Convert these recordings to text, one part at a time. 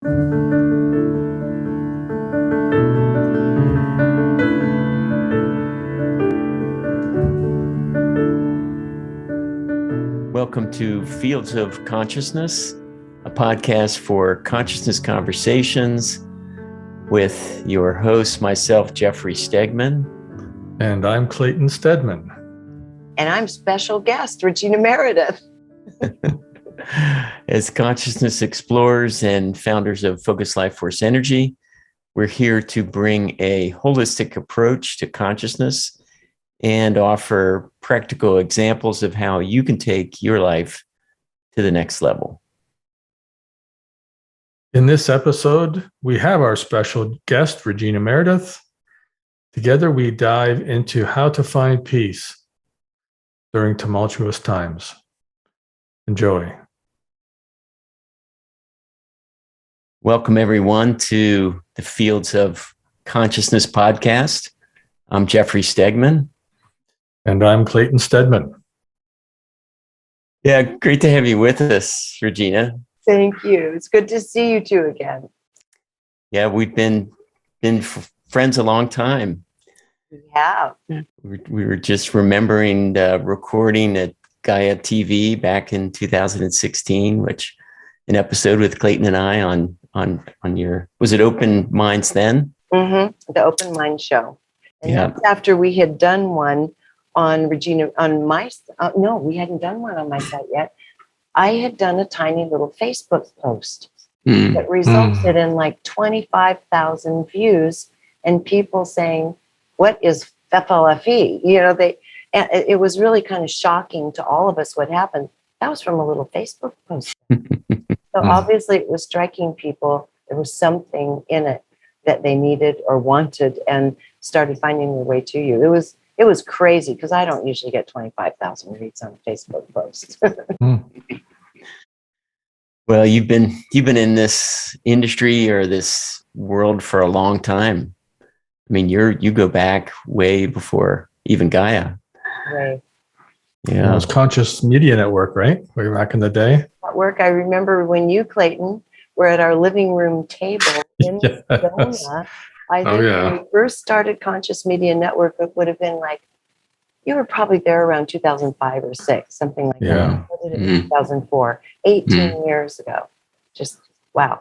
Welcome to Fields of Consciousness, a podcast for consciousness conversations with your host, myself, Jeffrey Stegman. And I'm Clayten Stedman. And I'm special guest, Regina Meredith. As consciousness explorers and founders of Focus Life Force Energy, we're here to bring a holistic approach to consciousness and offer practical examples of how you can take your life to the next level. In this episode, we have our special guest, Regina Meredith. Together, we dive into how to find peace during tumultuous times. Enjoy. Welcome, everyone, to the Fields of Consciousness podcast. I'm Jeffrey Stegman. And I'm Clayten Stedman. Yeah, great to have you with us, Regina. Thank you. It's good to see you two again. Yeah, we've been friends a long time. We have. We were just remembering recording at Gaia TV back in 2016, which an episode with Clayten and I on your, was it Open Minds then? Mm-hmm. The Open Mind Show. And yeah. That's after we had done one on Regina, on my, no, we hadn't done one on my site yet. I had done a tiny little Facebook post that resulted in like 25,000 views and people saying, what is Fefalafi? You know, it was really kind of shocking to all of us what happened. That was from a little Facebook post. So obviously it was striking people. There was something in it that they needed or wanted and started finding their way to you. It was crazy because I don't usually get 25,000 reads on a Facebook post. Well, you've been in this industry or this world for a long time. I mean, you go back way before even Gaia. Right. Yeah, it was Conscious Media Network, right? Way back in the day. At work, I remember when you, Clayten, were at our living room table in Sedona. I think when we first started Conscious Media Network, it would have been like, you were probably there around 2005 or 6, something like that. What did it 2004, 18 years ago. Just, wow.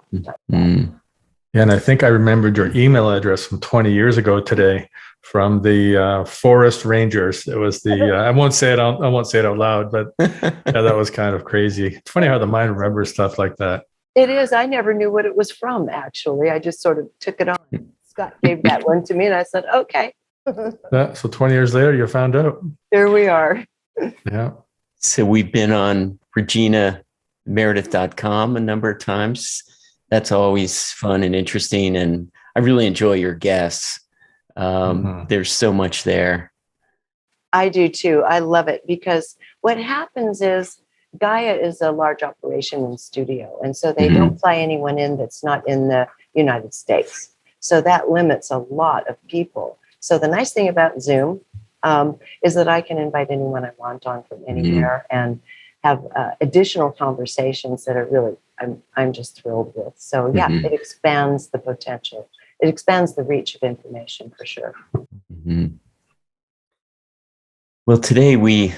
Yeah, and I think I remembered your email address from 20 years ago today from the Forest Rangers. It was the, I won't say it out loud, but yeah, that was kind of crazy. It's funny how the mind remembers stuff like that. It is. I never knew what it was from, actually. I just sort of took it on. Scott gave that one to me and I said, okay. Yeah, so 20 years later, you found out. There we are. Yeah. So we've been on reginameredith.com a number of times. That's always fun and interesting. And I really enjoy your guests. There's so much there. I do too. I love it because what happens is Gaia is a large operation in studio. And so they don't fly anyone in that's not in the United States. So that limits a lot of people. So the nice thing about Zoom is that I can invite anyone I want on from anywhere and have additional conversations that are really, I'm just thrilled with. So yeah, it expands the potential. It expands the reach of information for sure. Well, today we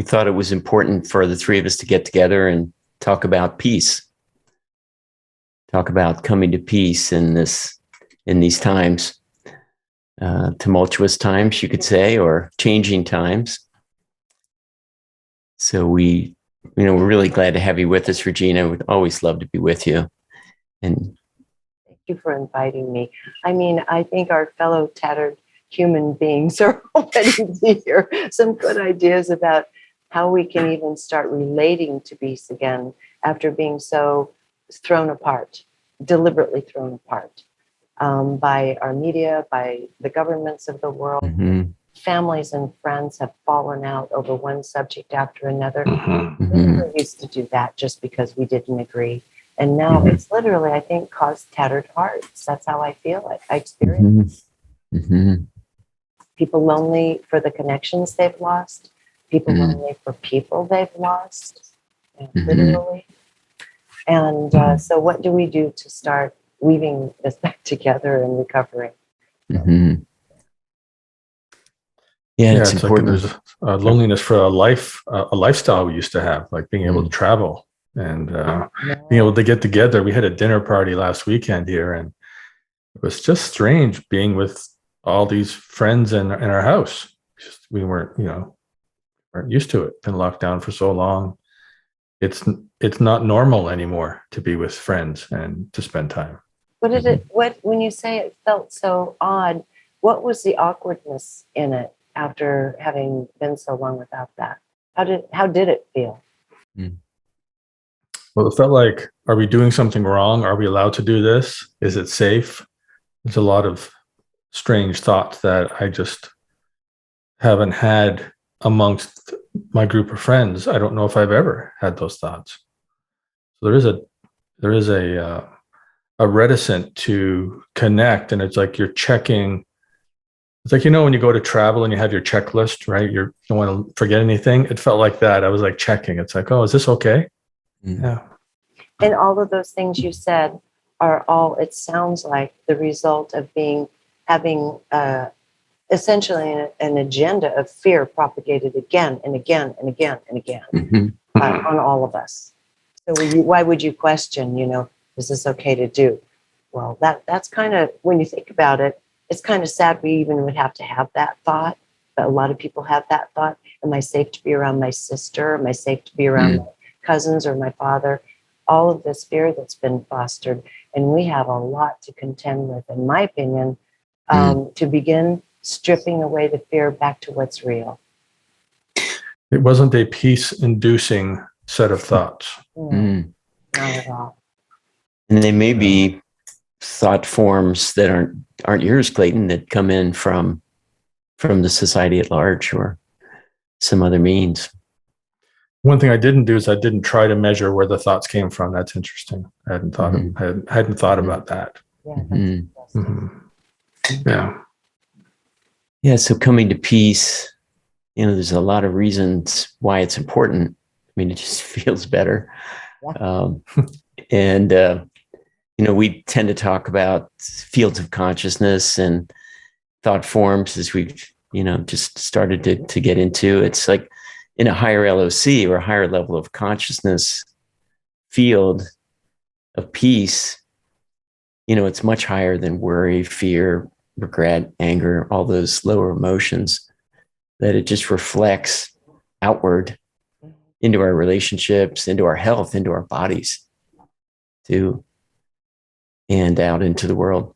thought it was important for the three of us to get together and talk about peace. Talk about coming to peace in these times. Tumultuous times, you could say, or changing times. So we're really glad to have you with us, Regina. We'd always love to be with you. And thank you for inviting me. I mean, I think our fellow tattered human beings are already here. Some good ideas about how we can even start relating to peace again after being so thrown apart, deliberately thrown apart. By our media, by the governments of the world. Families and friends have fallen out over one subject after another. We never used to do that just because we didn't agree. And now it's literally, I think, caused tattered hearts. That's how I feel it. I experience people lonely for the connections they've lost, people lonely for people they've lost, literally. And so what do we do to start weaving this back together and recovering? Mm-hmm. Yeah, it's important. Like there's loneliness for a lifestyle we used to have, like being able to travel and being able to get together. We had a dinner party last weekend here, and it was just strange being with all these friends in our house. We weren't used to it. Been locked down for so long. It's not normal anymore to be with friends and to spend time. When you say it felt so odd, what was the awkwardness in it after having been so long without that? How did it feel? Well, it felt like, are we doing something wrong? Are we allowed to do this? Is it safe? There's a lot of strange thoughts that I just haven't had amongst my group of friends. I don't know if I've ever had those thoughts. So there is a reticent to connect, and it's like you're checking. It's like, when you go to travel and you have your checklist, right? You don't want to forget anything. It felt like that. I was like checking. It's like, oh, is this okay? Yeah. And all of those things you said are all, it sounds like, the result of having essentially an agenda of fear propagated again and again and again and again on all of us. So why would you question, is this okay to do? Well, that's kind of, when you think about it, it's kind of sad we even would have to have that thought, but a lot of people have that thought. Am I safe to be around my sister? Am I safe to be around my cousins or my father? All of this fear that's been fostered. And we have a lot to contend with, in my opinion, to begin stripping away the fear back to what's real. It wasn't a peace-inducing set of thoughts. Not at all. And they may be thought forms that aren't yours, Clayten, that come in from the society at large or some other means. One thing I didn't do is I didn't try to measure where the thoughts came from. That's interesting. I hadn't thought about that. Yeah. Yeah. So coming to peace, there's a lot of reasons why it's important. I mean, it just feels better. We tend to talk about fields of consciousness and thought forms as we've, just started to get into. It's like in a higher LOC or a higher level of consciousness field of peace, it's much higher than worry, fear, regret, anger, all those lower emotions, that it just reflects outward into our relationships, into our health, into our bodies too, and out into the world.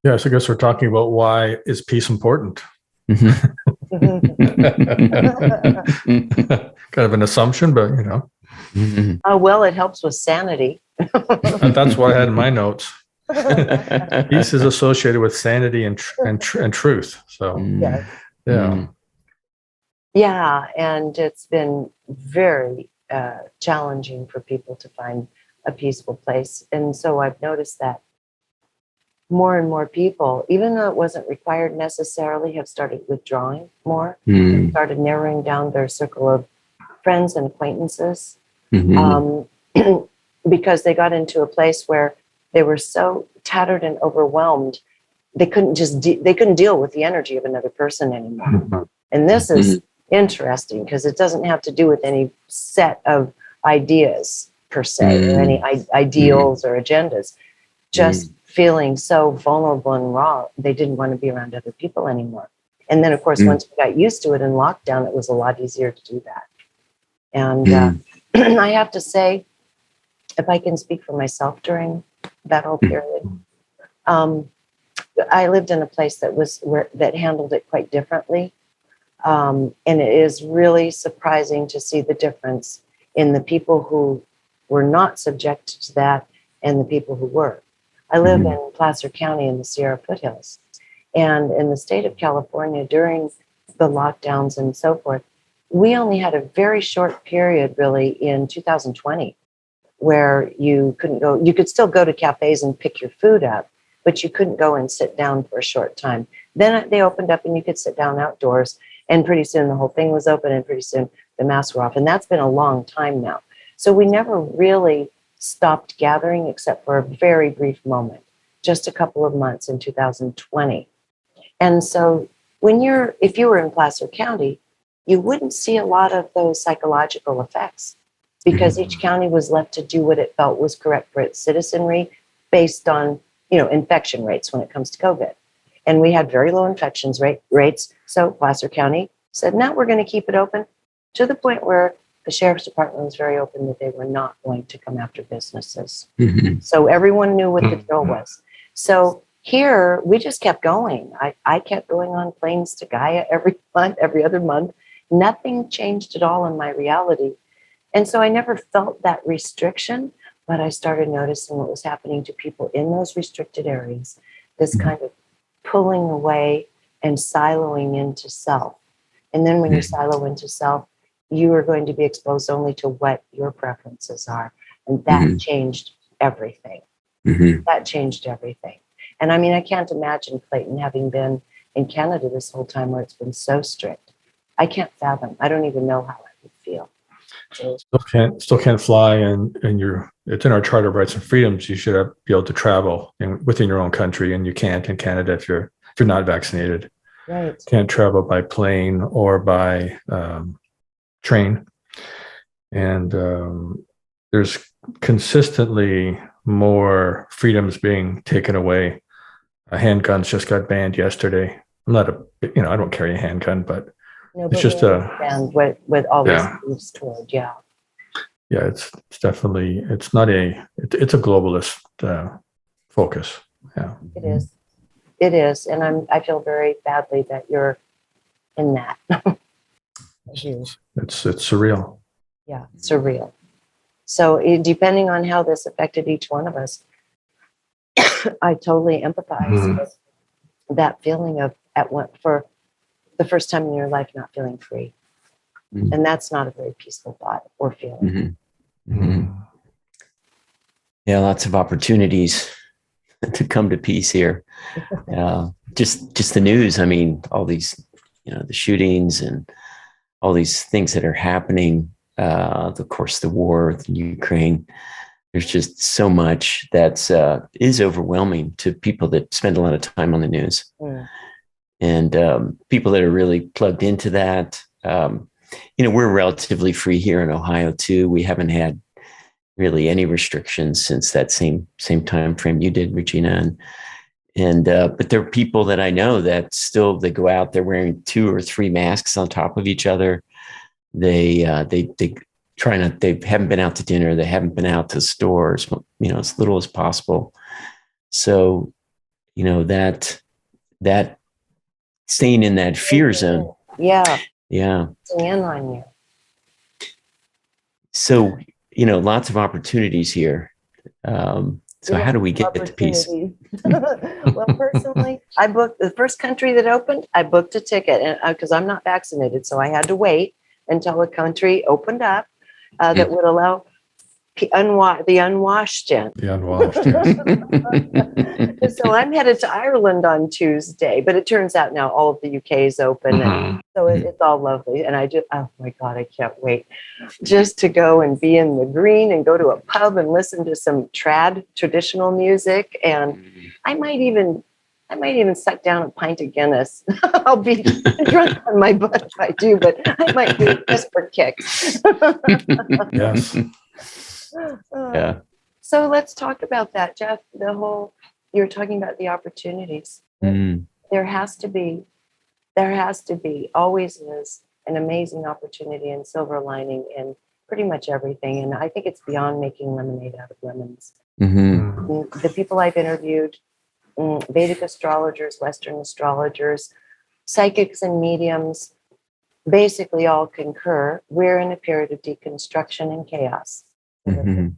Yes, I guess we're talking about why is peace important. Kind of an assumption, but Well, it helps with sanity. That's what I had in my notes. Peace is associated with sanity and truth. So yeah, and it's been very challenging for people to find a peaceful place, and so I've noticed that more and more people, even though it wasn't required necessarily, have started withdrawing more, started narrowing down their circle of friends and acquaintances, because they got into a place where they were so tattered and overwhelmed, they couldn't deal with the energy of another person anymore. And this is interesting because it doesn't have to do with any set of ideas per se, or any ideals or agendas. Just feeling so vulnerable and raw, they didn't want to be around other people anymore. And then, of course, once we got used to it in lockdown, it was a lot easier to do that. And I have to say, if I can speak for myself during that whole period, I lived in a place that handled it quite differently. And it is really surprising to see the difference in the people who were not subjected to that and the people who were. I live in Placer County in the Sierra Foothills. And in the state of California, during the lockdowns and so forth, we only had a very short period, really, in 2020, where you couldn't go. You could still go to cafes and pick your food up, but you couldn't go and sit down for a short time. Then they opened up and you could sit down outdoors. And pretty soon the whole thing was open, and pretty soon the masks were off. And that's been a long time now. So we never really stopped gathering except for a very brief moment, just a couple of months in 2020. And so if you were in Placer County, you wouldn't see a lot of those psychological effects because each county was left to do what it felt was correct for its citizenry based on, infection rates when it comes to COVID. And we had very low infections rates. So Placer County said, no, we're going to keep it open, to the point where the sheriff's department was very open that they were not going to come after businesses. So everyone knew what the drill was. So here we just kept going. I kept going on planes to Gaia every month, every other month. Nothing changed at all in my reality. And so I never felt that restriction, but I started noticing what was happening to people in those restricted areas, this kind of pulling away and siloing into self. And then when you silo into self, you are going to be exposed only to what your preferences are. And that changed everything. That changed everything. And I mean, I can't imagine, Clayten, having been in Canada this whole time where it's been so strict. I can't fathom. I don't even know how I would feel. Still can't fly, and it's in our Charter of Rights and Freedoms. You should be able to travel within your own country, and you can't in Canada if you're not vaccinated. Right. Can't travel by plane or by train, and there's consistently more freedoms being taken away. Handguns just got banned yesterday. I don't carry a handgun, but it's just with all these moves toward, it's definitely, it's a globalist focus. Yeah, it is, and I feel very badly that you're in that. It's surreal. Yeah, surreal. So depending on how this affected each one of us, I totally empathize with that feeling of for the first time in your life not feeling free. And that's not a very peaceful thought or feeling. Yeah, lots of opportunities to come to peace here. Just the news. I mean, all these, the shootings and all these things that are happening. Of course, the war in Ukraine. There's just so much that's is overwhelming to people that spend a lot of time on the news, and people that are really plugged into that. We're relatively free here in Ohio too. We haven't had really any restrictions since that same time frame you did, Regina, but there are people that I know that still they go out. They're wearing 2 or 3 masks on top of each other. They haven't been out to dinner. They haven't been out to stores, as little as possible. So, that staying in that fear zone. Yeah. Yeah. In on you. So, lots of opportunities here. So how do we get to peace? Well, personally, I booked the first country that opened. I booked a ticket, and because I'm not vaccinated, so I had to wait until a country opened up that would allow the unwashed in. The unwashed. So I'm headed to Ireland on Tuesday, but it turns out now all of the UK is open, and so it's all lovely. And oh my God, I can't wait just to go and be in the green and go to a pub and listen to some traditional music, and I might even suck down a pint of Guinness. I'll be drunk on my butt if I do, but I might do it just for kicks. Yes. Yeah. So let's talk about that, Jeff. You're talking about the opportunities. There has to be, always is an amazing opportunity and silver lining in pretty much everything. And I think it's beyond making lemonade out of lemons. The people I've interviewed, Vedic astrologers, Western astrologers, psychics and mediums, basically all concur. We're in a period of deconstruction and chaos. We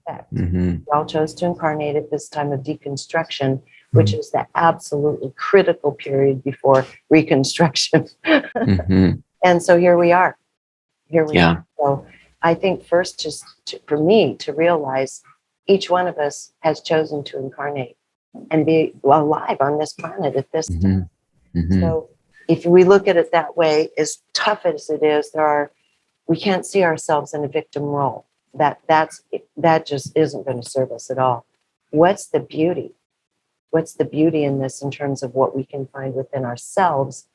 all chose to incarnate at this time of deconstruction, which is the absolutely critical period before reconstruction. And so here we are. Are. So I think first, for me to realize each one of us has chosen to incarnate and be alive on this planet at this time. So if we look at it that way, as tough as it is, there are we can't see ourselves in a victim role. That just isn't going to serve us at all. What's the beauty? What's the beauty in this in terms of what we can find within ourselves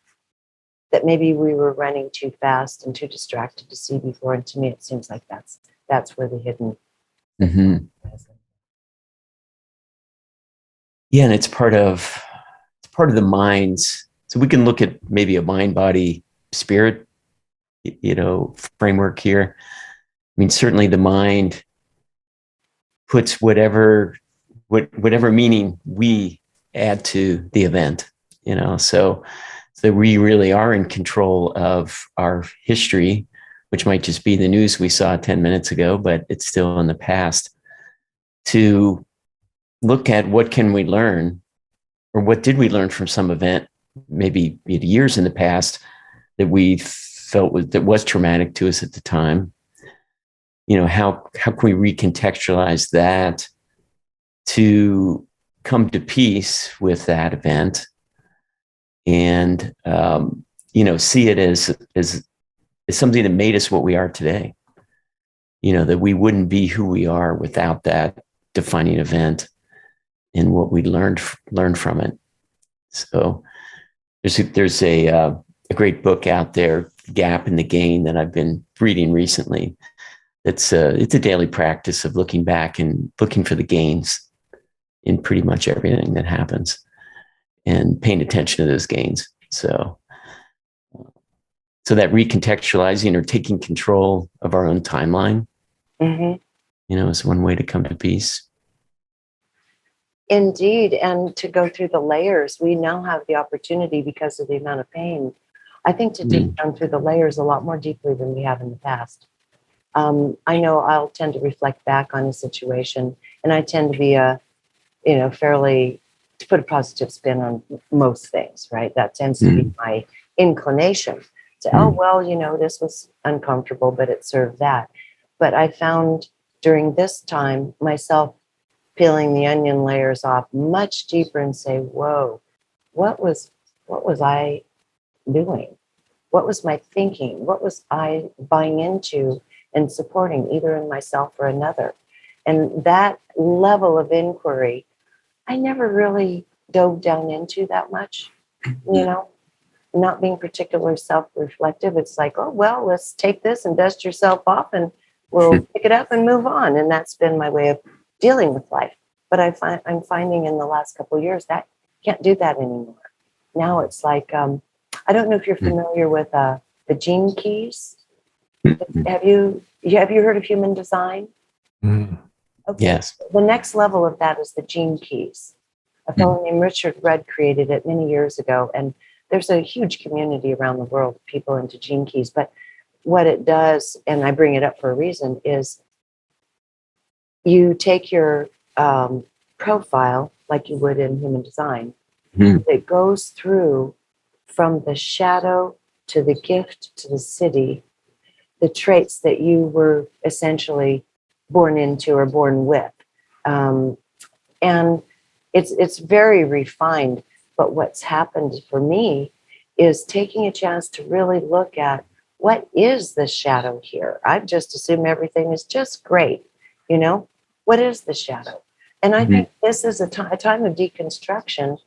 that maybe we were running too fast and too distracted to see before? And to me, it seems like that's where the hidden. Mm-hmm. Yeah, and it's part of the mind's. So we can look at maybe a mind, body, spirit, framework here. I mean, certainly the mind puts whatever meaning we add to the event, so we really are in control of our history, which might just be the news we saw 10 minutes ago, but it's still in the past. To look at what can we learn, or what did we learn from some event, maybe years in the past, that we felt was traumatic to us at the time. How can we recontextualize that to come to peace with that event, and see it as something that made us what we are today. That we wouldn't be who we are without that defining event and what we learned from it. So there's a great book out there, Gap and the Gain, that I've been reading recently. It's a daily practice of looking back and looking for the gains in pretty much everything that happens and paying attention to those gains. So that recontextualizing or taking control of our own timeline, is one way to come to peace. Indeed. And to go through the layers, we now have the opportunity, because of the amount of pain, I think, to dig down through the layers a lot more deeply than we have in the past. I know I'll tend to reflect back on a situation, and I tend to be fairly, to put a positive spin on most things, right? That tends to be my inclination to, this was uncomfortable, but it served that. But I found during this time myself peeling the onion layers off much deeper and say, whoa, what was I doing? What was my thinking? What was I buying into and supporting, either in myself or another? And that level of inquiry, I never really dove down into that much, not being particularly self-reflective. It's like, oh, well, let's take this and dust yourself off and we'll pick it up and move on. And that's been my way of dealing with life. But I'm finding in the last couple of years that can't do that anymore. Now it's like, I don't know if you're familiar with the gene keys. Have you heard of human design? Okay. Yes. The next level of that is the gene keys. A fellow named Rutger created it many years ago, and there's a huge community around the world of people into gene keys. But what it does, and I bring it up for a reason, is you take your profile like you would in human design. It goes through from the shadow to the gift to the city, the traits that you were essentially born into or born with. And it's very refined. But what's happened for me is taking a chance to really look at, what is the shadow here? I've just assumed everything is just great. What is the shadow? And I think this is a time of deconstruction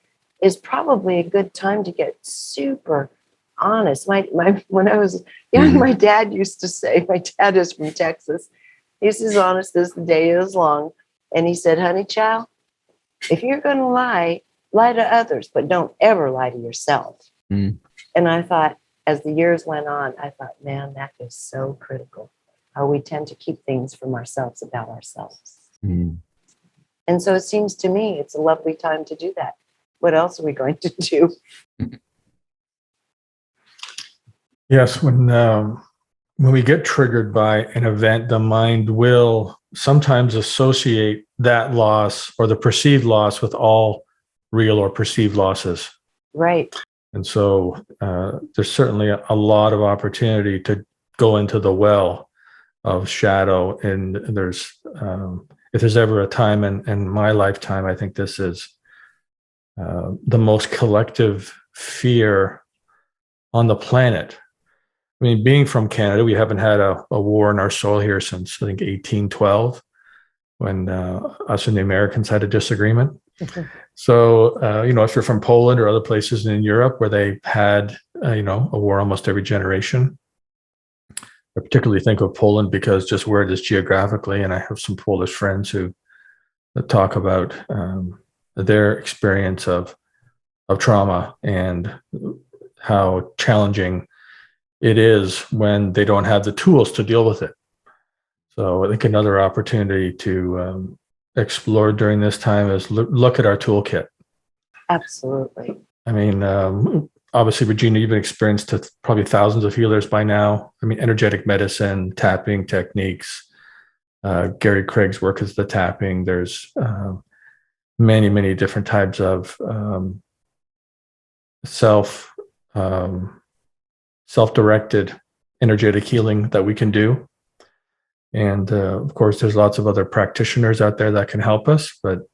is probably a good time to get super honest. When I was young, my dad used to say, my dad is from Texas, he's as honest as the day is long. And he said, honey child, if you're going to lie to others, but don't ever lie to yourself. And I thought, as the years went on, I thought, man, that is so critical. How we tend to keep things from ourselves about ourselves. And so it seems to me it's a lovely time to do that. What else are we going to do? Yes, when we get triggered by an event, the mind will sometimes associate that loss or the perceived loss with all real or perceived losses. Right. And so there's certainly a lot of opportunity to go into the well of shadow. And there's, if there's ever a time in my lifetime, I think this is the most collective fear on the planet I mean, being from Canada, we haven't had a war in our soil here since, I think, 1812, when us and the Americans had a disagreement. So, if you're from Poland or other places in Europe where they had, a war almost every generation, I particularly think of Poland because just where it is geographically, and I have some Polish friends who talk about their experience of trauma and how challenging it is when they don't have the tools to deal with it. So I think another opportunity to explore during this time is look at our toolkit. Absolutely. I mean, obviously, Regina, you've been experienced to probably thousands of healers by now. I mean, energetic medicine, tapping techniques. Gary Craig's work is the tapping. There's many, many different types of self-directed energetic healing that we can do. And of course, there's lots of other practitioners out there that can help us, but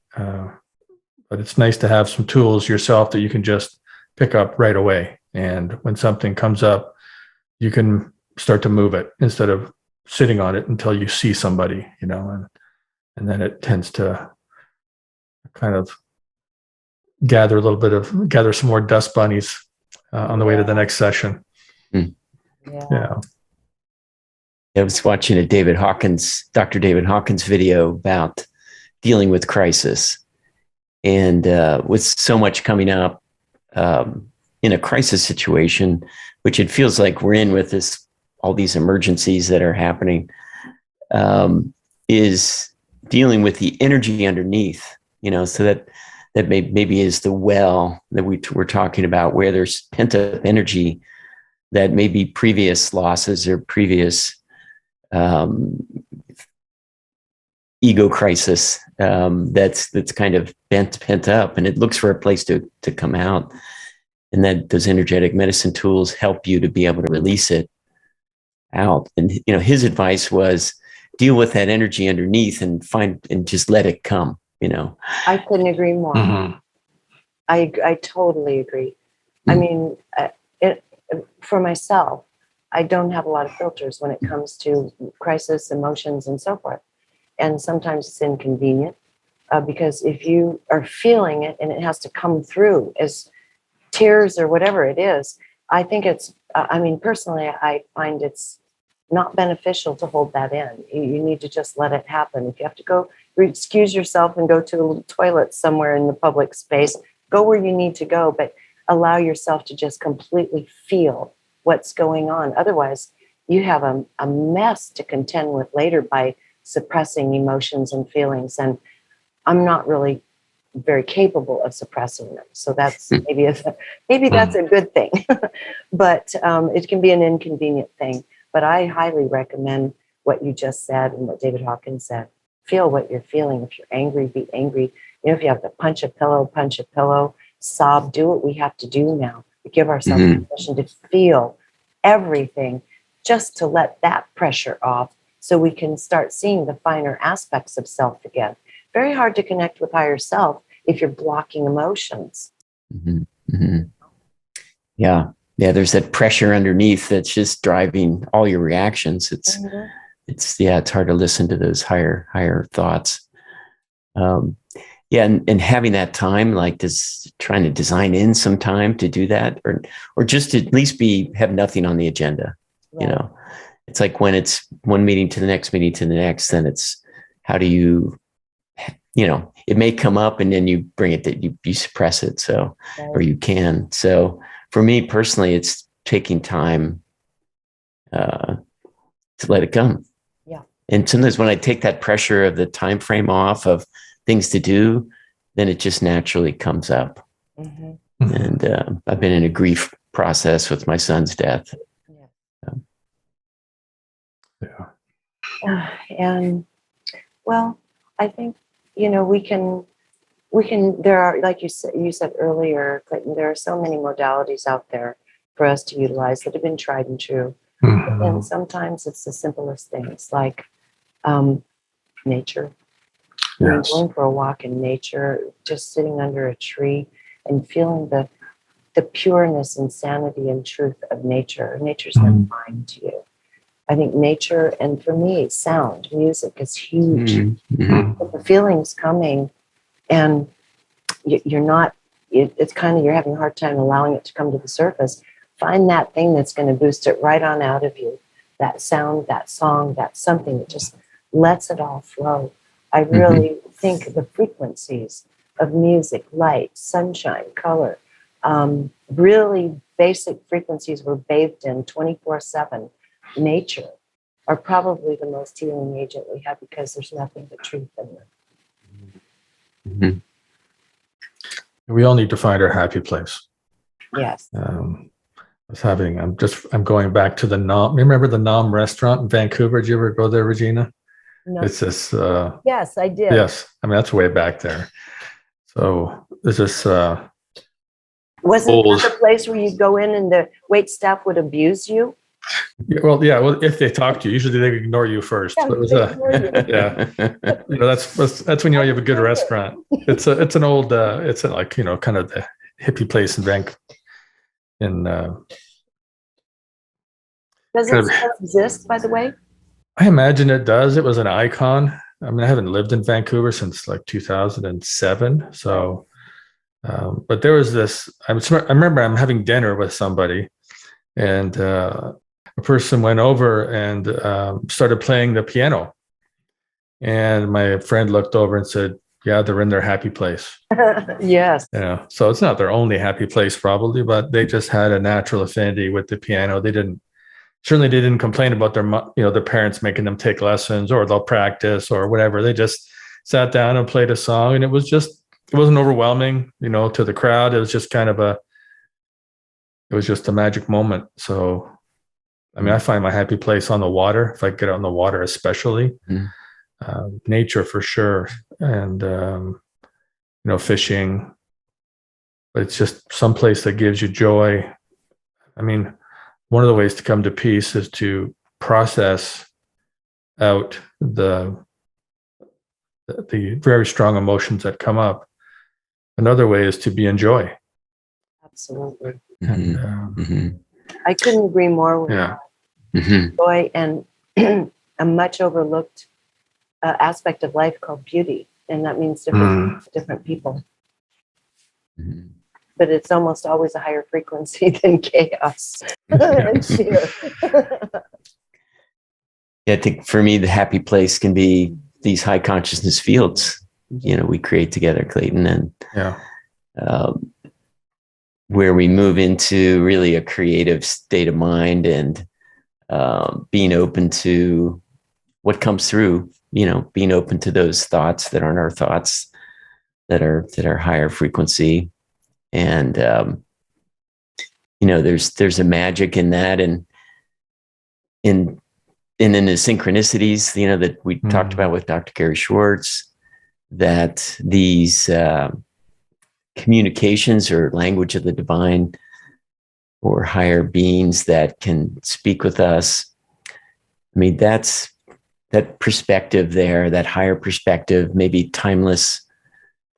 it's nice to have some tools yourself that you can just pick up right away. And when something comes up, you can start to move it instead of sitting on it until you see somebody, and then it tends to kind of gather some more dust bunnies on the way to the next session. Yeah. I was watching a Dr. David Hawkins video about dealing with crisis. And with so much coming up in a crisis situation, which it feels like we're in with all these emergencies that are happening, is dealing with the energy underneath, so that maybe is the well that we're talking about, where there's pent up energy that maybe previous losses or previous ego crisis that's kind of pent up, and it looks for a place to come out. And that those energetic medicine tools help you to be able to release it out. And his advice was deal with that energy underneath and just let it come. I couldn't agree more. Mm-hmm. I totally agree. I mean, for myself, I don't have a lot of filters when it comes to crisis, emotions, and so forth. And sometimes it's inconvenient because if you are feeling it and it has to come through as tears or whatever it is, I think personally, I find it's not beneficial to hold that in. You need to just let it happen. If you have to go excuse yourself and go to a little toilet somewhere in the public space, go where you need to go, but allow yourself to just completely feel what's going on. Otherwise, you have a mess to contend with later by suppressing emotions and feelings. And I'm not really very capable of suppressing them. So that's maybe that's a good thing, but it can be an inconvenient thing. But I highly recommend what you just said and what David Hawkins said. Feel what you're feeling. If you're angry, be angry. If you have to punch a pillow, sob, do what we have to do now. We give ourselves permission to feel everything, just to let that pressure off so we can start seeing the finer aspects of self again. Very hard to connect with higher self if you're blocking emotions. Yeah, there's that pressure underneath that's just driving all your reactions. It's hard to listen to those higher thoughts. And having that time, like trying to design in some time to do that, or just to at least have nothing on the agenda. Right. It's like when it's one meeting to the next meeting to the next, then it's how do you, it may come up and then you bring it, that you suppress it. So, right. Or you can. So for me personally, it's taking time to let it come. Yeah. And sometimes when I take that pressure of the time frame off of things to do, then it just naturally comes up. And I've been in a grief process with my son's death. And well, I think we can. There are, like you said earlier, Clayten, there are so many modalities out there for us to utilize that have been tried and true. And sometimes it's the simplest things, like nature. Yes. Going for a walk in nature, just sitting under a tree and feeling the the pureness and sanity and truth of nature. Nature's never lying to you. I think nature, and for me, sound, music is huge. But the feeling's coming, and you're not, it's kind of, you're having a hard time allowing it to come to the surface. Find that thing that's going to boost it right on out of you. That sound, that song, that something that just lets it all flow. I really think the frequencies of music, light, sunshine, color, really basic frequencies we're bathed in 24/7. Nature are probably the most healing agent we have, because there's nothing but truth in them. We all need to find our happy place. Yes. I'm going back to the Nom. Remember the Nom restaurant in Vancouver? Did you ever go there, Regina? No. It's this. Yes, I did. Yes, I mean that's way back there. So there's this. Wasn't that the place where you go in and the wait staff would abuse you? Well, if they talk to you, usually they ignore you first. Yeah, But it was that's when you know you have a good restaurant. It's an old it's like kind of the hippie place in Vancouver. Does it still exist, by the way? I imagine it does. It was an icon. I mean, I haven't lived in Vancouver since like 2007. So, but there was this. I remember I'm having dinner with somebody, and a person went over and started playing the piano. And my friend looked over and said, "Yeah, they're in their happy place." Yes. So it's not their only happy place, probably, but they just had a natural affinity with the piano. They didn't complain about their parents making them take lessons, or they'll practice or whatever. They just sat down and played a song, and it wasn't overwhelming, to the crowd. It was just it was just a magic moment. So, I mean, I find my happy place on the water, if I get out on the water, especially. Nature for sure, and fishing. But it's just some place that gives you joy. I mean, one of the ways to come to peace is to process out the very strong emotions that come up. Another way is to be in joy. Absolutely. And, I couldn't agree more with that. Joy and a much overlooked aspect of life called beauty. And that means different people. But it's almost always a higher frequency than chaos and fear. I think for me, the happy place can be these high consciousness fields, we create together, Clayten, and where we move into really a creative state of mind and being open to what comes through, being open to those thoughts that aren't our thoughts, that are higher frequency. And, there's a magic in that, and in the synchronicities, that we talked about with Dr. Gary Schwartz, that these communications or language of the divine or higher beings that can speak with us. I mean, that's that perspective there, that higher perspective, maybe timeless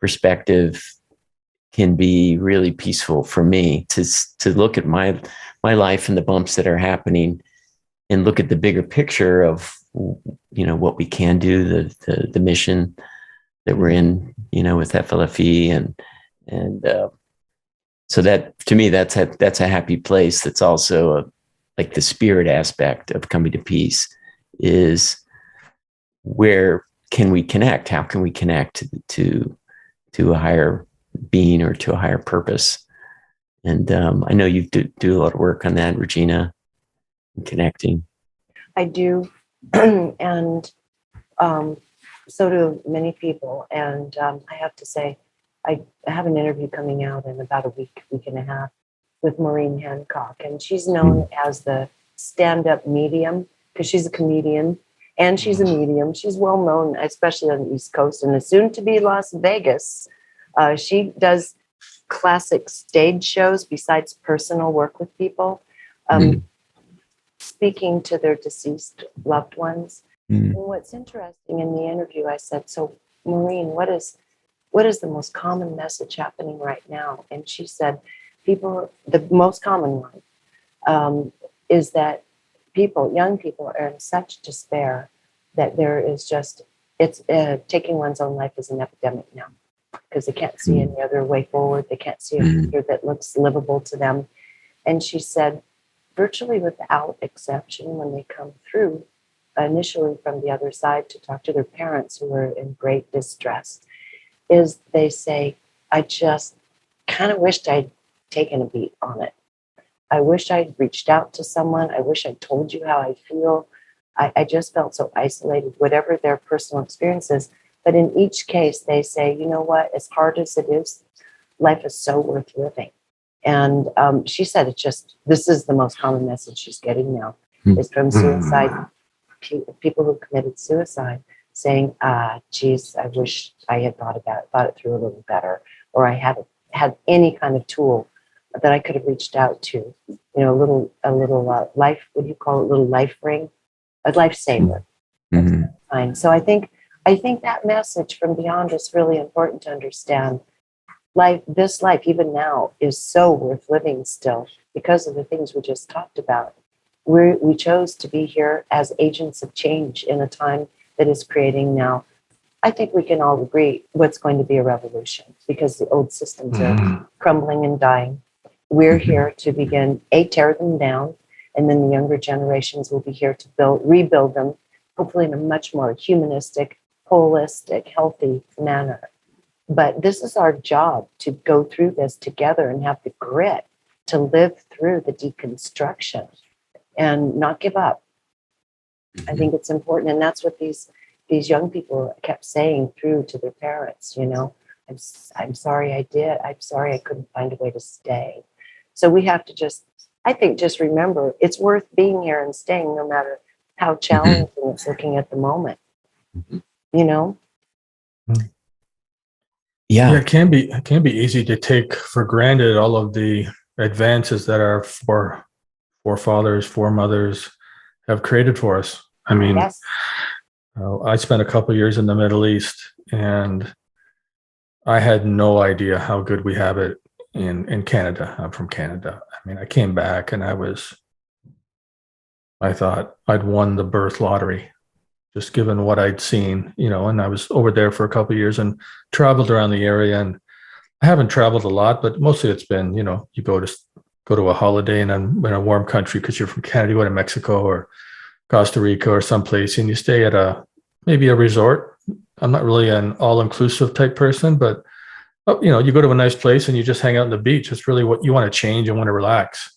perspective, can be really peaceful for me to look at my life and the bumps that are happening and look at the bigger picture of, what we can do, the mission that we're in, with FLFE. And so that, to me, that's a happy place. That's also like the spirit aspect of coming to peace is where can we connect? How can we connect to a higher being or to a higher purpose? And I know you do a lot of work on that, Regina, connecting. I do, and so do many people. And I have to say, I have an interview coming out in about a week and a half with Maureen Hancock, and she's known as the stand-up medium because she's a comedian and she's a medium. She's well known, especially on the East Coast and the soon-to-be Las Vegas. She does classic stage shows besides personal work with people, speaking to their deceased loved ones. And what's interesting in the interview, I said, "So, Maureen, what is the most common message happening right now?" And she said, people, the most common one, is that young people are in such despair that there is just, it's taking one's own life is an epidemic now, because they can't see any other way forward. They can't see a future that looks livable to them. And she said, virtually without exception, when they come through, initially from the other side to talk to their parents who are in great distress, is they say, I just kind of wished I'd taken a beat on it. I wish I'd reached out to someone. I wish I'd told you how I feel. I just felt so isolated, whatever their personal experience is. But in each case, they say, you know what, as hard as it is, life is so worth living. And she said, this is the most common message she's getting now, is from suicide, people who committed suicide, saying, geez, I wish I had thought it through a little better, or I had any kind of tool that I could have reached out to, a little life, what do you call it, little life ring, a lifesaver. So I think that message from beyond is really important to understand. This life, even now, is so worth living still because of the things we just talked about. We chose to be here as agents of change in a time that is creating now. I think we can all agree what's going to be a revolution, because the old systems are crumbling and dying. We're here to begin, tear them down, and then the younger generations will be here to rebuild them, hopefully in a much more humanistic, holistic, healthy manner. But this is our job, to go through this together and have the grit to live through the deconstruction and not give up. I think it's important. And that's what these young people kept saying through to their parents, I'm sorry I did. I'm sorry I couldn't find a way to stay. So we have to just remember it's worth being here and staying, no matter how challenging it's looking at the moment, Yeah. It can be easy to take for granted all of the advances that our forefathers, foremothers have created for us. I mean, yes. I spent a couple of years in the Middle East, and I had no idea how good we have it in Canada. I'm from Canada. I mean, I came back and I thought I'd won the birth lottery, just given what I'd seen, and I was over there for a couple of years and traveled around the area. And I haven't traveled a lot, but mostly it's been, you go to a holiday in a warm country because you're from Canada, you go to Mexico or Costa Rica or someplace, and you stay at maybe a resort. I'm not really an all-inclusive type person, but you go to a nice place and you just hang out on the beach. It's really what you want to change and want to relax.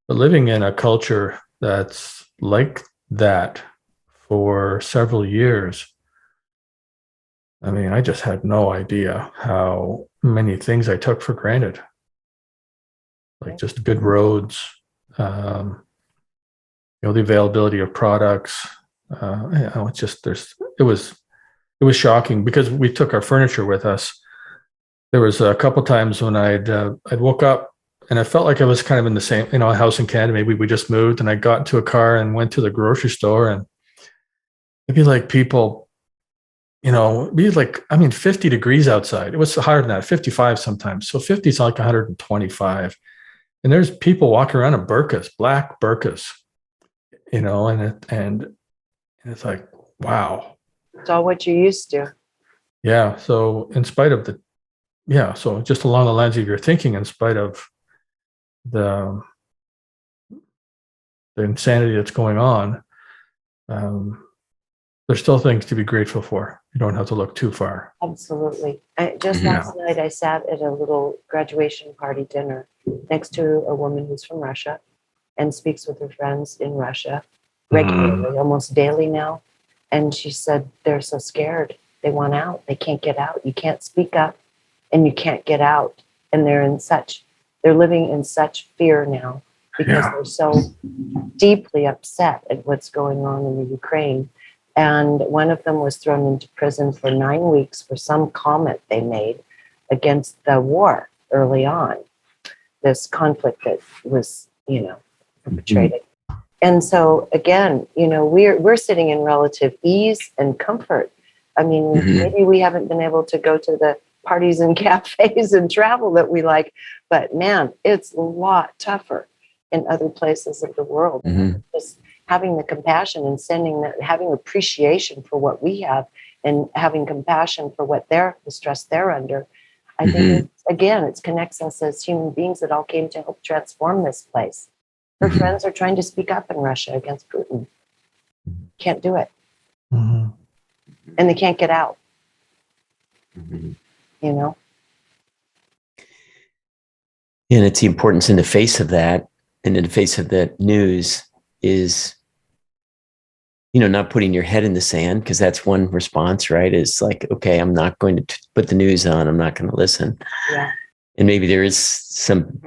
But living in a culture that's like that for several years, I mean, I just had no idea how many things I took for granted, like just good roads, the availability of products. It was shocking because we took our furniture with us. There was a couple times when I'd woke up and I felt like I was kind of in the same, house in Canada. Maybe we just moved, and I got into a car and went to the grocery store, and it'd be like people, it'd be like, 50 degrees outside. It was higher than that, 55 sometimes. So 50 is like 125. And there's people walking around in burqas, black burqas, and it's like, wow. It's all what you're used to. Yeah. So in spite of so just along the lines of your thinking, in spite of the insanity that's going on, there's still things to be grateful for. You don't have to look too far. Absolutely. Last night, I sat at a little graduation party dinner next to a woman who's from Russia and speaks with her friends in Russia regularly, almost daily now. And she said, they're so scared. They want out. They can't get out. You can't speak up and you can't get out. And they're living in such fear now because they're so deeply upset at what's going on in the Ukraine. And one of them was thrown into prison for 9 weeks for some comment they made against the war early on, this conflict that was, perpetrated. And so again, we're sitting in relative ease and comfort. I mean, maybe we haven't been able to go to the parties and cafes and travel that we like. But man, it's a lot tougher in other places of the world. Just having the compassion and having appreciation for what we have and having compassion for the stress they're under. I think, it connects us as human beings that all came to help transform this place. Her friends are trying to speak up in Russia against Putin. Can't do it. And they can't get out. You know? And it's the importance in the face of that, and in the face of that news is, not putting your head in the sand, because that's one response, right? Is like, okay, I'm not going to put the news on. I'm not going to listen. Yeah. And maybe there is some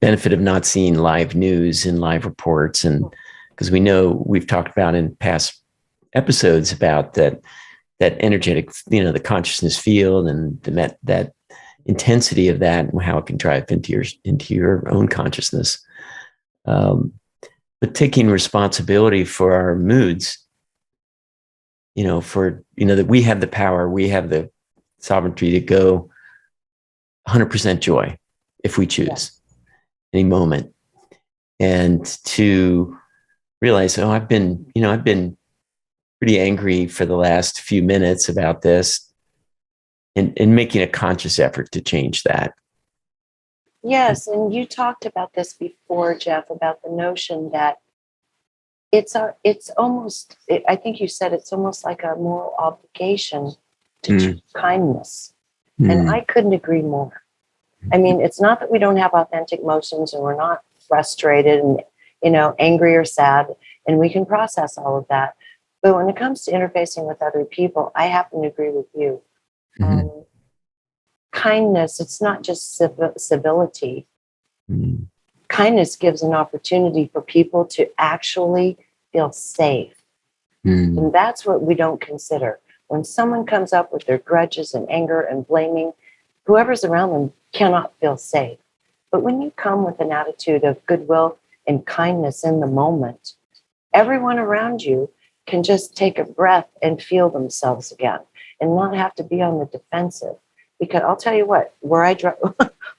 benefit of not seeing live news and live reports. And because we've talked about in past episodes about that energetic, the consciousness field and that intensity of that and how it can drive into your own consciousness. But taking responsibility for our moods, that we have the power, we have the sovereignty to go 100% joy if we choose any moment, and to realize, I've been pretty angry for the last few minutes about this, and making a conscious effort to change that. Yes, and you talked about this before, Jeff, about the notion that I think you said it's almost like a moral obligation to choose kindness. And I couldn't agree more. I mean, it's not that we don't have authentic emotions and we're not frustrated and, angry or sad, and we can process all of that. But when it comes to interfacing with other people, I happen to agree with you. Kindness, it's not just civility. Kindness gives an opportunity for people to actually feel safe. And that's what we don't consider. When someone comes up with their grudges and anger and blaming, whoever's around them cannot feel safe. But when you come with an attitude of goodwill and kindness in the moment, everyone around you can just take a breath and feel themselves again and not have to be on the defensive. Because I'll tell you what, where I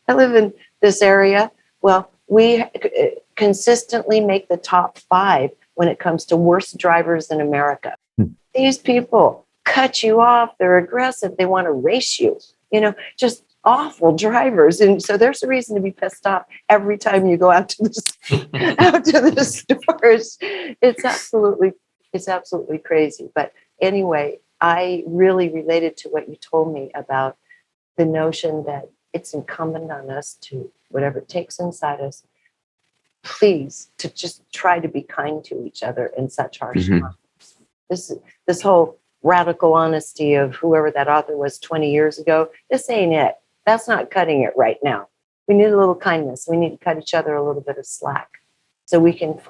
live in this area, well, we consistently make the top 5 when it comes to worst drivers in America. These people cut you off, they're aggressive, they want to race you, just awful drivers. And so there's a reason to be pissed off every time you go out to the stores. It's absolutely crazy. But anyway, I really related to what you told me about the notion that it's incumbent on us to, whatever it takes inside us, please, to just try to be kind to each other in such harsh times. This whole radical honesty of whoever that author was 20 years ago, this ain't it. That's not cutting it right now. We need a little kindness. We need to cut each other a little bit of slack so we can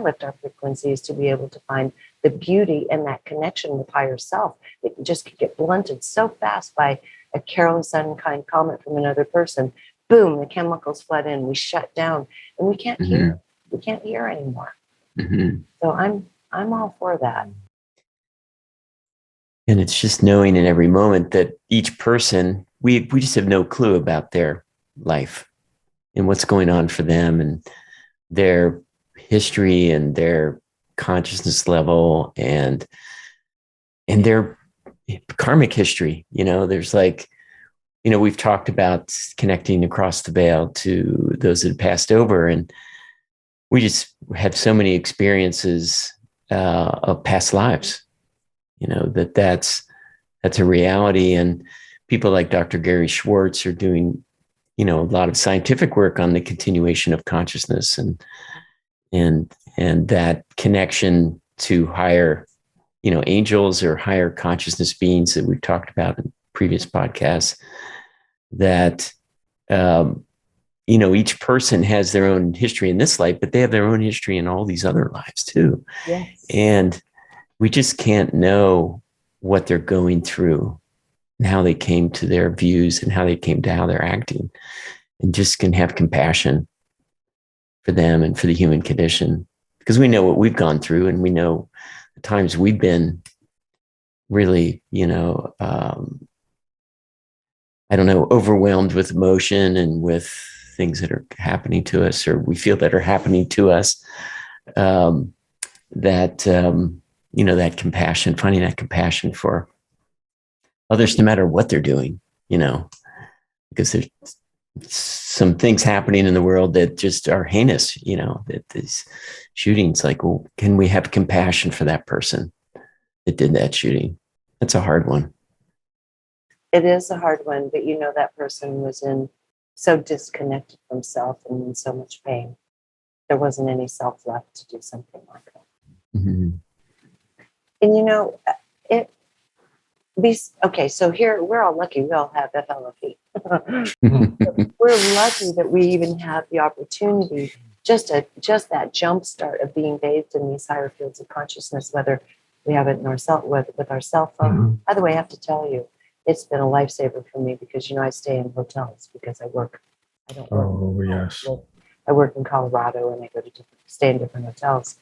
lift our frequencies to be able to find the beauty and that connection with higher self. It just could get blunted so fast by a careless, unkind comment from another person. Boom, the chemicals flood in, we shut down, and we can't hear. We can't hear anymore. So I'm all for that. And it's just knowing in every moment that each person, we just have no clue about their life and what's going on for them and their history and their consciousness level and their karmic history. There's we've talked about connecting across the veil to those that have passed over, and we just have so many experiences of past lives, that's a reality. And people like Dr. Gary Schwartz are doing, a lot of scientific work on the continuation of consciousness and that connection to higher, angels or higher consciousness beings that we've talked about in previous podcasts, that, each person has their own history in this life, but they have their own history in all these other lives too. Yes. And we just can't know what they're going through and how they came to their views and how they came to how they're acting, and just can have compassion for them and for the human condition, because we know what we've gone through and we know the times we've been really, I don't know, overwhelmed with emotion and with things that are happening to us, or we feel that are happening to us, that compassion, finding that compassion for others, no matter what they're doing, because there's some things happening in the world that just are heinous, that these shootings, like, well, can we have compassion for that person that did that shooting? That's a hard one. It is a hard one, but that person was so disconnected from self and in so much pain. There wasn't any self left to do something like that. Mm-hmm. And okay, so here we're all lucky. We all have FLFE. We're lucky that we even have the opportunity, just that jump start of being bathed in these higher fields of consciousness, whether we have it in with our cell phone. Mm-hmm. By the way, I have to tell you, it's been a lifesaver for me because I stay in hotels because I work. I don't work. Oh, yes. I work in Colorado and I go to stay in different hotels.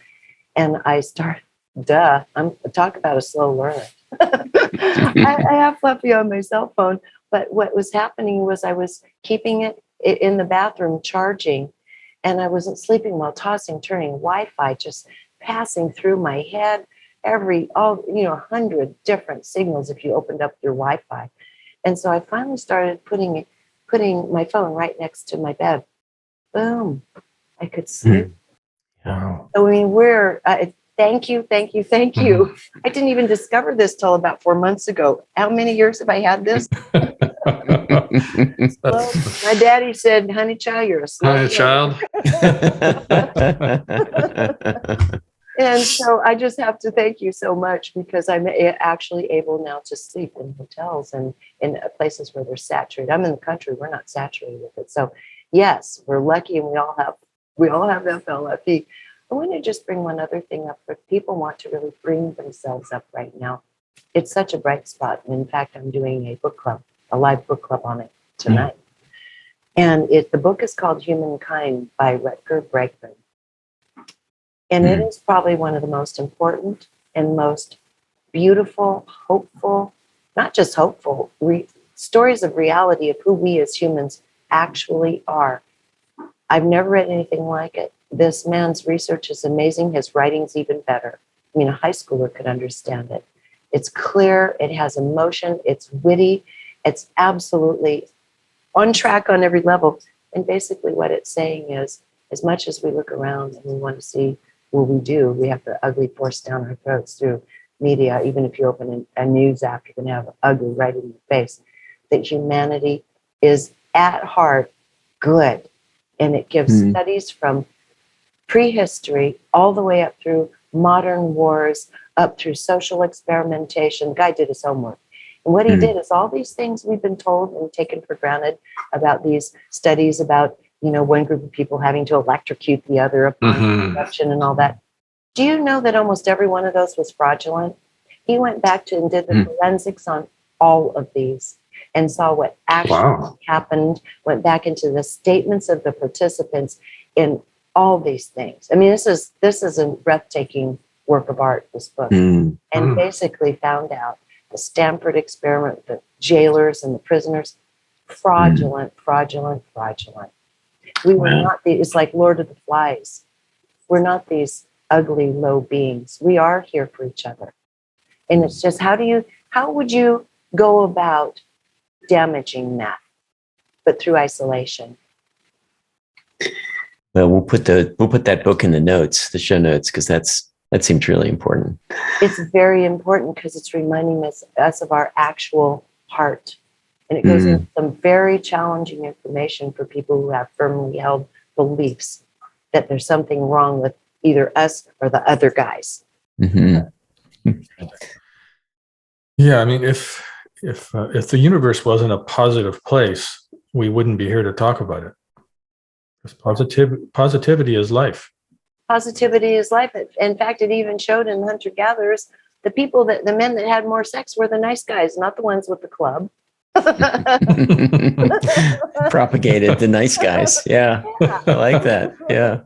And I start, I'm talk about a slow learner. I have Fluffy on my cell phone, but what was happening was I was keeping it in the bathroom charging, and I wasn't sleeping while tossing, turning, Wi-Fi just passing through my head, 100 different signals if you opened up your Wi-Fi. And so I finally started putting my phone right next to my bed. Boom, I could sleep. Wow. So, thank you. I didn't even discover this till about 4 months ago. How many years have I had this? Well, my daddy said, honey child, you're a slow Honey child. And so I just have to thank you so much because I'm actually able now to sleep in hotels and in places where they're saturated. I'm in the country, we're not saturated with it. So yes, we're lucky and we all have FLFE. I want to just bring one other thing up. If people want to really bring themselves up right now, it's such a bright spot. And in fact, I'm doing a live book club on it tonight. And the book is called Humankind by Rutger Bregman. And it is probably one of the most important and most beautiful, hopeful, not just hopeful, stories of reality of who we as humans actually are. I've never read anything like it. This man's research is amazing. His writing's even better. I mean, a high schooler could understand it. It's clear. It has emotion. It's witty. It's absolutely on track on every level. And basically what it's saying is, as much as we look around and we want to see what we do, we have the ugly forced down our throats through media. Even if you open a news app, you're going to have ugly right in your face. That humanity is at heart good. And it gives studies from prehistory all the way up through modern wars, up through social experimentation. The guy did his homework. And what he did is all these things we've been told and taken for granted about these studies about, one group of people having to electrocute the other upon conception and all that. Do you know that almost every one of those was fraudulent? He went back to and did the forensics on all of these and saw what actually happened, went back into the statements of the participants in all these things. I mean, this is a breathtaking work of art, this book, and basically found out the Stanford experiment, the jailers and the prisoners, fraudulent. We were not it's like Lord of the Flies. We're not these ugly, low beings. We are here for each other. And it's just, how would you go about damaging that, but through isolation? Well, we'll put that book in the show notes, because that seems really important. It's very important because it's reminding us of our actual heart. And it goes into some very challenging information for people who have firmly held beliefs that there's something wrong with either us or the other guys. Yeah, I mean, if the universe wasn't a positive place, we wouldn't be here to talk about it. Because positivity is life. Positivity is life. In fact, it even showed in hunter-gatherers, the men that had more sex were the nice guys, not the ones with the club. Propagated the nice guys. Yeah. I like that. Yeah.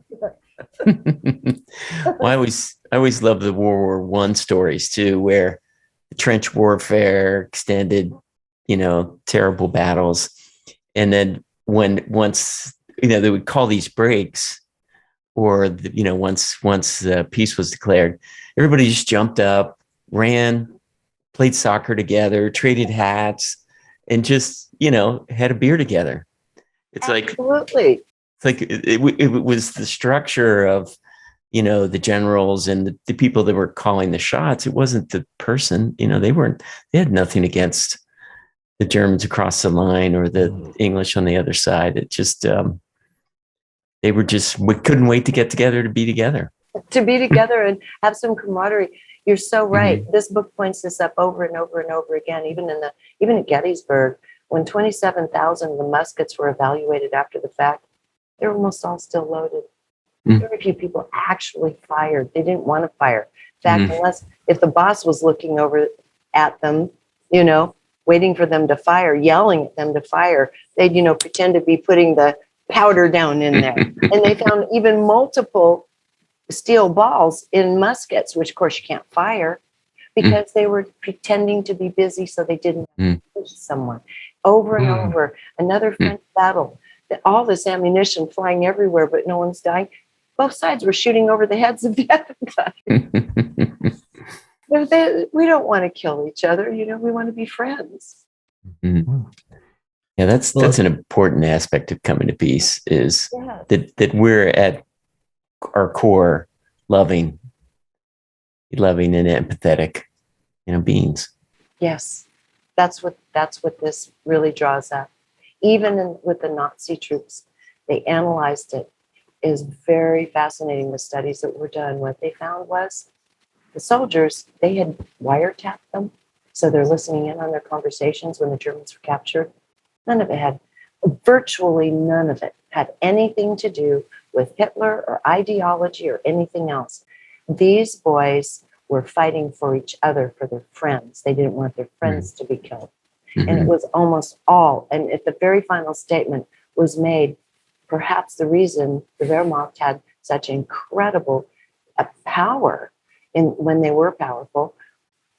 Well, I always love the World War I stories too, where the trench warfare extended terrible battles. And then once they would call these breaks, or once peace was declared, everybody just jumped up, ran, played soccer together, traded hats, and just had a beer together. It's Absolutely. it was the structure of the generals and the people that were calling the shots. It wasn't the person. They had nothing against the Germans across the line or the English on the other side. It just we couldn't wait to get together, to be together And have some camaraderie. You're so right. Mm-hmm. This book points this up over and over and over again. Even at Gettysburg, when 27,000 of the muskets were evaluated after the fact, they were almost all still loaded. Mm-hmm. Very few people actually fired. They didn't want to fire. In fact, unless if the boss was looking over at them, waiting for them to fire, yelling at them to fire, they'd pretend to be putting the powder down in there. And they found even multiple steel balls in muskets, which of course you can't fire, because they were pretending to be busy so they didn't push someone. Over and over. Another French battle. All this ammunition flying everywhere, but no one's dying. Both sides were shooting over the heads of the other guy. We don't want to kill each other. We want to be friends. Mm-hmm. Yeah, that's an important aspect of coming to peace, is that we're at our core loving and empathetic, beings. Yes, that's what this really draws up. Even with the Nazi troops, they analyzed it. It is very fascinating, the studies that were done. What they found was the soldiers, they had wiretapped them, so they're listening in on their conversations when the Germans were captured. Virtually none of it had anything to do with Hitler or ideology or anything else. These boys were fighting for each other, for their friends. They didn't want their friends to be killed. Mm-hmm. And it was almost all, and at the very final statement was made, perhaps the reason the Wehrmacht had such incredible power when they were powerful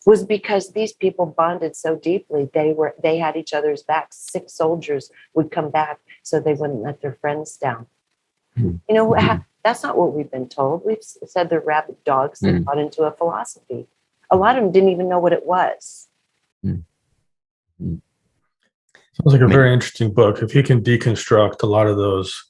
was because these people bonded so deeply. They had each other's backs. Sick soldiers would come back so they wouldn't let their friends down. Mm-hmm. That's not what we've been told. We've said they're rabid dogs that got into a philosophy. A lot of them didn't even know what it was. Mm-hmm. Sounds like a very interesting book. If you can deconstruct a lot of those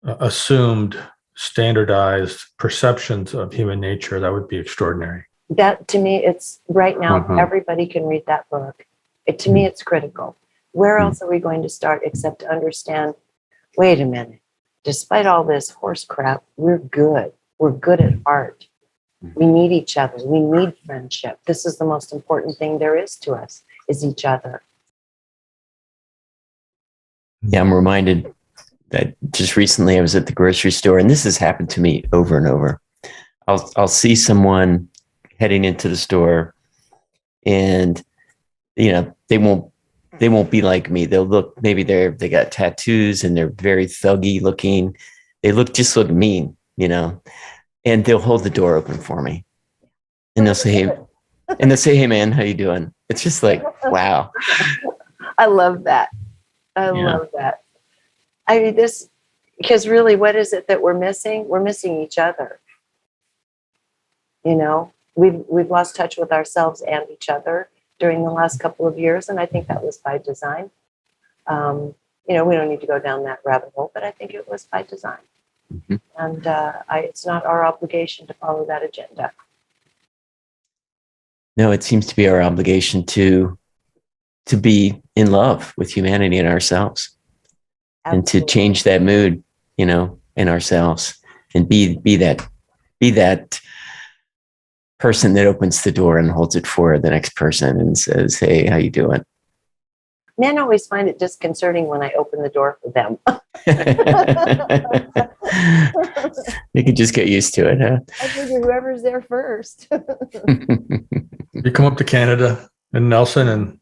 assumed, standardized perceptions of human nature, that would be extraordinary. That, to me, it's right now, everybody can read that book. To me, it's critical. Where else are we going to start except to understand, wait a minute, despite all this horse crap, we're good. We're good at art. We need each other. We need friendship. This is the most important thing there is to us, is each other. Yeah, I'm reminded that just recently I was at the grocery store, and this has happened to me over and over. I'll see someone heading into the store, and they won't be like me. They'll look, maybe they got tattoos and they're very thuggy looking. They look mean, and they'll hold the door open for me, and they'll say, hey man, how you doing? It's just like, wow. I love that. I love that. I mean, because really, what is it that we're missing? We're missing each other. We've lost touch with ourselves and each other during the last couple of years, and I think that was by design. We don't need to go down that rabbit hole, but I think it was by design. Mm-hmm. And it's not our obligation to follow that agenda. No, it seems to be our obligation to be in love with humanity and ourselves. Absolutely. And to change that mood, in ourselves, and be that person that opens the door and holds it for the next person and says, hey, how you doing? Men always find it disconcerting when I open the door for them. You can just get used to it, huh? I figure whoever's there first. You come up to Canada and Nelson, and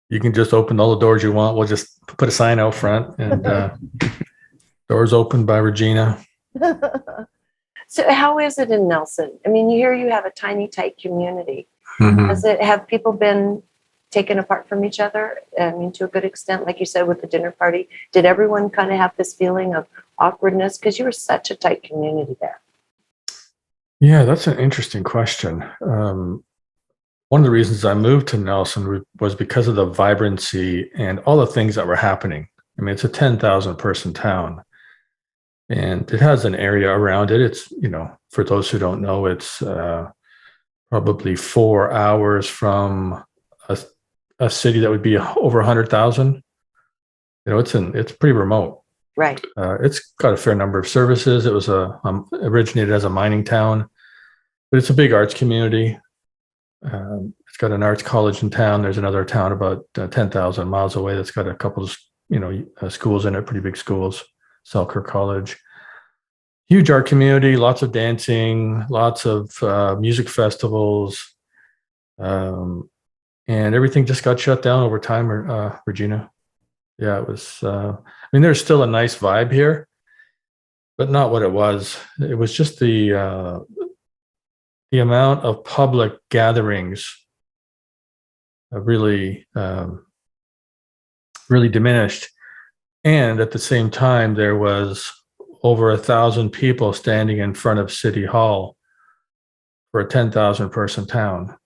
you can just open all the doors you want. We'll just put a sign out front, and doors open by Regina. So how is it in Nelson? I mean, you have a tiny, tight community. Mm-hmm. Have people been taken apart from each other? I mean, to a good extent, like you said, with the dinner party, did everyone kind of have this feeling of awkwardness? Because you were such a tight community there. Yeah, that's an interesting question. One of the reasons I moved to Nelson was because of the vibrancy and all the things that were happening. I mean, it's a 10,000 person town, and it has an area around it. It's, for those who don't know, it's probably 4 hours from a city that would be over 100,000. It's pretty remote. Right. It's got a fair number of services. It was originated as a mining town, but it's a big arts community. It's got an arts college in town. There's another town about 10,000 miles away that's got a couple of, schools in it, pretty big schools, Selkirk College. Huge art community, lots of dancing, lots of music festivals. And everything just got shut down over time, Regina. Yeah, it was, there's still a nice vibe here, but not what it was. It was just the amount of public gatherings really diminished. And at the same time, there was over 1,000 people standing in front of City Hall for a 10,000 person town,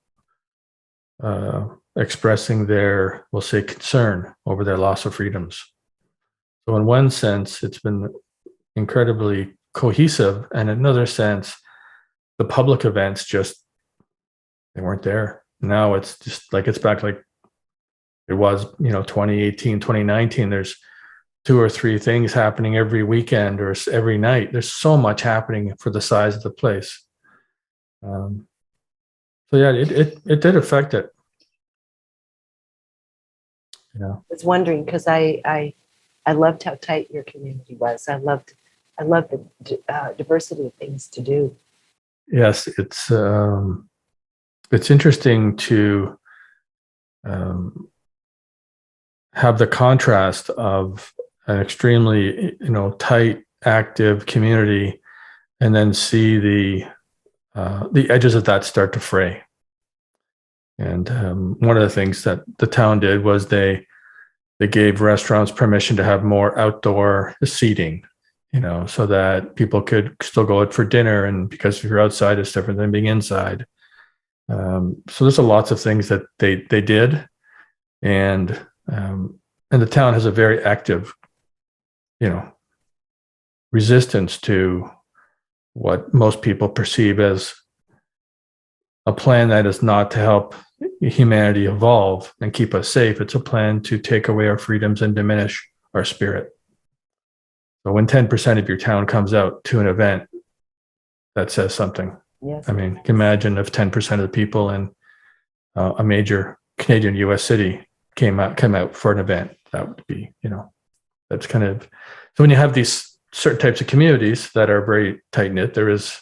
expressing their, we'll say, concern over their loss of freedoms. So in one sense, it's been incredibly cohesive. And in another sense, the public events they weren't there. Now it's just like, it's back like it was, 2018, 2019. There's 2 or 3 things happening every weekend or every night. There's so much happening for the size of the place. So yeah, it did affect it. Yeah. I was wondering, because I loved how tight your community was. I loved the diversity of things to do. Yes, it's interesting to have the contrast of an extremely tight, active community, and then see the edges of that start to fray. And one of the things that the town did was they gave restaurants permission to have more outdoor seating, so that people could still go out for dinner. And because if you're outside, it's different than being inside. So there's lots of things that they did, and the town has a very active, resistance to what most people perceive as a plan that is not to help humanity evolve and keep us safe. It's a plan to take away our freedoms and diminish our spirit. So when 10% of your town comes out to an event, that says something. Yes. I mean, imagine if 10% of the people in a major Canadian U.S. city came out for an event. That would be, that's kind of, so when you have these certain types of communities that are very tight knit, there is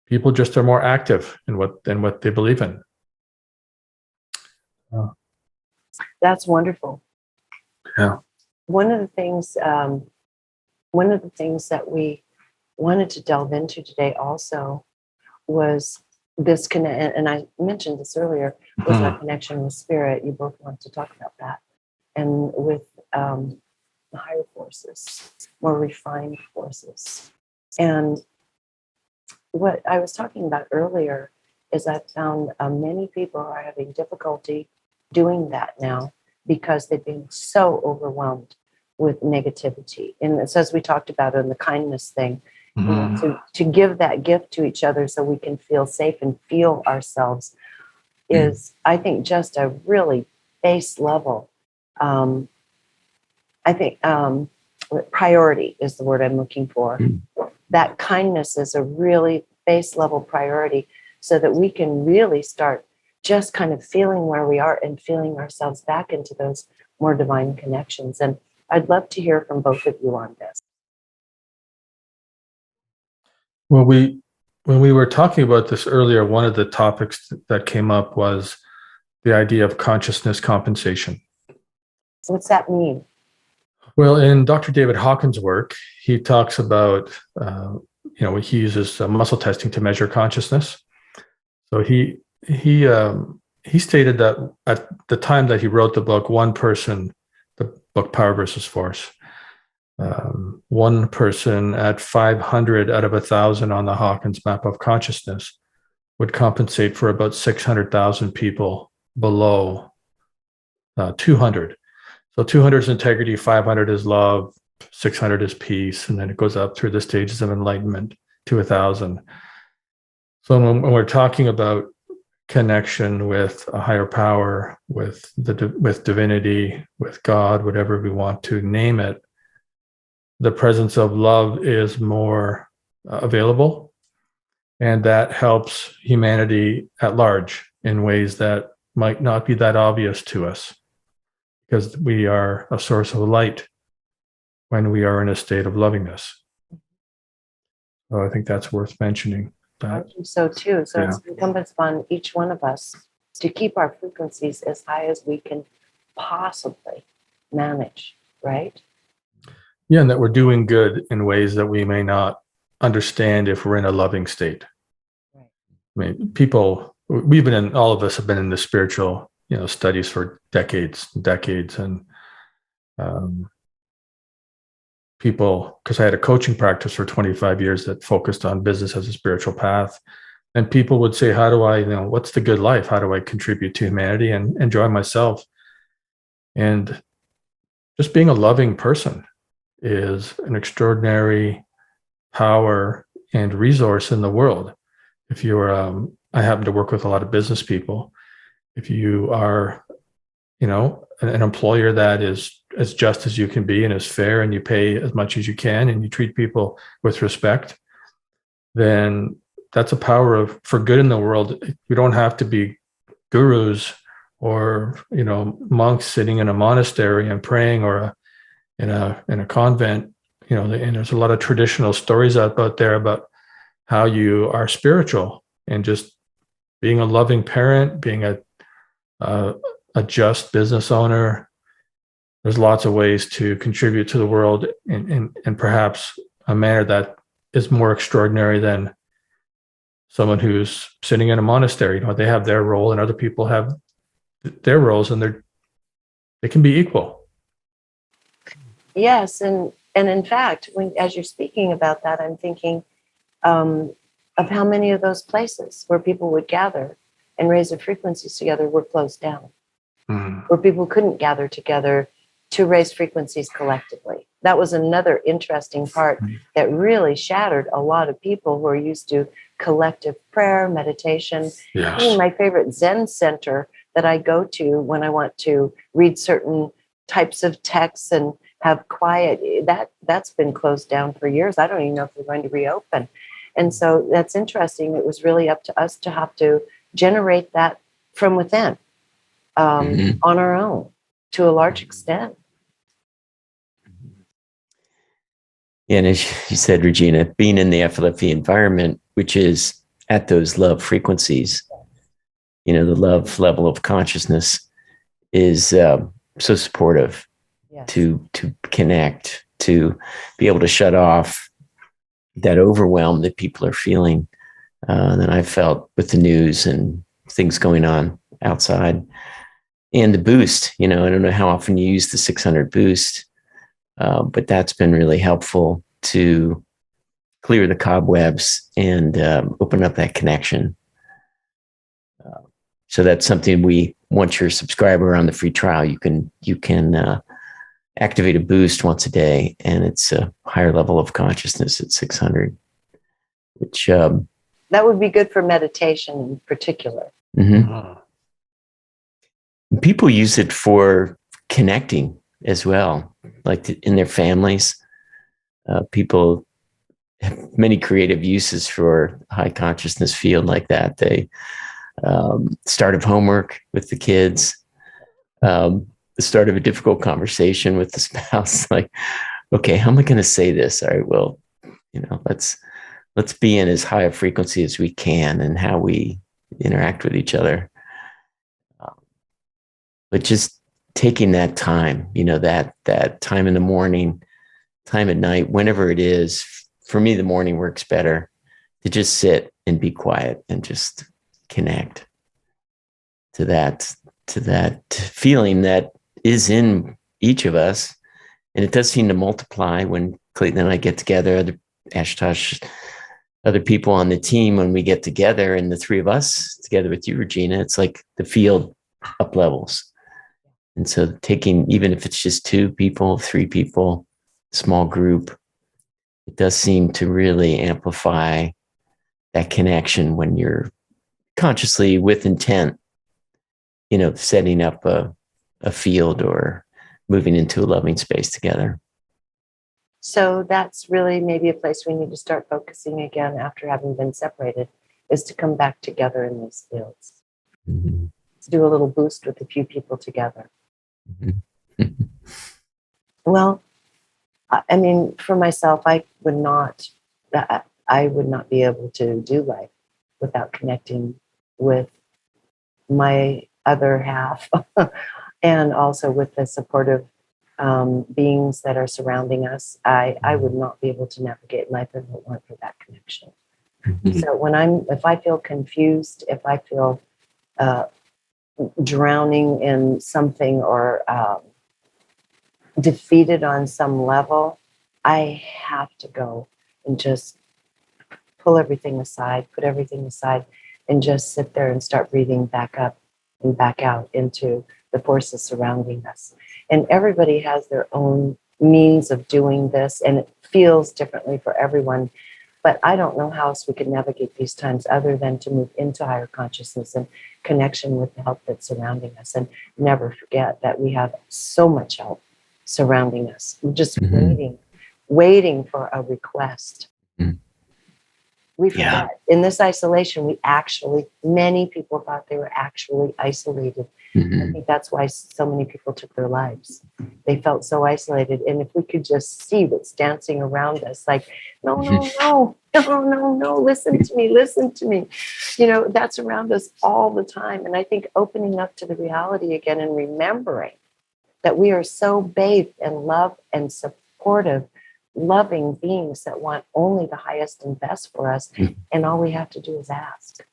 people just are more active in what they believe in. That's wonderful. Yeah. One of the things that we wanted to delve into today also was this and I mentioned this earlier, was our connection with spirit. You both want to talk about that, and with the higher forces, more refined forces. And what I was talking about earlier is I found many people are having difficulty doing that now because they've been so overwhelmed with negativity. And it's, as we talked about in the kindness thing, to give that gift to each other so we can feel safe and feel ourselves is, I think, just a really base level. I think priority is the word I'm looking for. That kindness is a really base level priority so that we can really start just kind of feeling where we are and feeling ourselves back into those more divine connections. And I'd love to hear from both of you on this. Well, when we were talking about this earlier, one of the topics that came up was the idea of consciousness compensation. So what's that mean? Well, in Dr. David Hawkins' work, he talks about, he uses muscle testing to measure consciousness. So he he stated that at the time that he wrote the book, the book Power versus Force, one person at 500 out of 1,000 on the Hawkins map of consciousness would compensate for about 600,000 people below 200. So 200 is integrity, 500 is love, 600 is peace, and then it goes up through the stages of enlightenment to 1,000. So when we're talking about connection with a higher power, with divinity, with God, whatever we want to name it, the presence of love is more available, and that helps humanity at large in ways that might not be that obvious to us, because we are a source of light when we are in a state of lovingness. So I think that's worth mentioning. I think so too. So it's incumbent upon each one of us to keep our frequencies as high as we can possibly manage, right? Yeah, and that we're doing good in ways that we may not understand if we're in a loving state. Right. I mean, all of us have been in the spiritual, studies for decades, and people, because I had a coaching practice for 25 years that focused on business as a spiritual path. And people would say, how do I, what's the good life? How do I contribute to humanity and enjoy myself? And just being a loving person is an extraordinary power and resource in the world. If you're, I happen to work with a lot of business people. If you are, an employer that is as just as you can be and is fair, and you pay as much as you can, and you treat people with respect, then that's a power for good in the world. You don't have to be gurus or monks sitting in a monastery and praying, or in a convent. And there's a lot of traditional stories out there about how you are spiritual, and just being a loving parent, being a just business owner. There's lots of ways to contribute to the world in perhaps a manner that is more extraordinary than someone who's sitting in a monastery. They have their role, and other people have their roles, and they can be equal. Yes, and in fact, as you're speaking about that, I'm thinking of how many of those places where people would gather and raise their frequencies together were closed down, where people couldn't gather together to raise frequencies collectively. That was another interesting part that really shattered a lot of people who are used to collective prayer, meditation. Yes. My favorite Zen center that I go to when I want to read certain types of texts and have quiet, that's been closed down for years. I don't even know if they're going to reopen. And so that's interesting. It was really up to us to have to generate that from within on our own to a large extent. Yeah, and as you said, Regina, being in the FLFE environment, which is at those love frequencies, the love level of consciousness is so supportive. Yes. to connect, to be able to shut off that overwhelm that people are feeling that I felt with the news and things going on outside. And the boost, I don't know how often you use the 600 boost, but that's been really helpful to clear the cobwebs and open up that connection. So that's something once you're a subscriber on the free trial, you can activate a boost once a day, and it's a higher level of consciousness at 600, which that would be good for meditation in particular. People use it for connecting as well, like in their families. People have many creative uses for high consciousness field like that. They start of homework with the kids, the start of a difficult conversation with the spouse, like, okay, how am I going to say this? All right, well, let's be in as high a frequency as we can and how we interact with each other. But just taking that time, that time in the morning, time at night, whenever it is, for me, the morning works better, to just sit and be quiet and just connect. to that feeling that is in each of us. And it does seem to multiply when Clayten and I get together, Ashtosh, other people on the team, when we get together, and the three of us together with you, Regina, it's like the field up levels. And so taking, even if it's just 2 people, 3 people, small group, it does seem to really amplify that connection when you're consciously, with intent, setting up a field or moving into a loving space together. So that's really maybe a place we need to start focusing again after having been separated, is to come back together in these fields. Mm-hmm. To do a little boost with a few people together. Mm-hmm. Well, I mean, for myself, I would not be able to do life without connecting with my other half and also with the supportive beings that are surrounding us. I would not be able to navigate life if it weren't for that connection. Mm-hmm. So if I feel confused, if I feel drowning in something or defeated on some level, I have to go and just pull everything aside, put everything aside, and just sit there and start breathing back up and back out into the forces surrounding us. And everybody has their own means of doing this, and it feels differently for everyone. But I don't know how else we can navigate these times other than to move into higher consciousness and connection with the help that's surrounding us. And never forget that we have so much help surrounding us. We're just waiting for a request. Mm-hmm. We forget. In this isolation, many people thought they were actually isolated. Mm-hmm. I think that's why so many people took their lives. They felt so isolated. And if we could just see what's dancing around us, like, no, listen to me. That's around us all the time. And I think opening up to the reality again and remembering that we are so bathed in love and supportive, loving beings that want only the highest and best for us. Mm-hmm. And all we have to do is ask.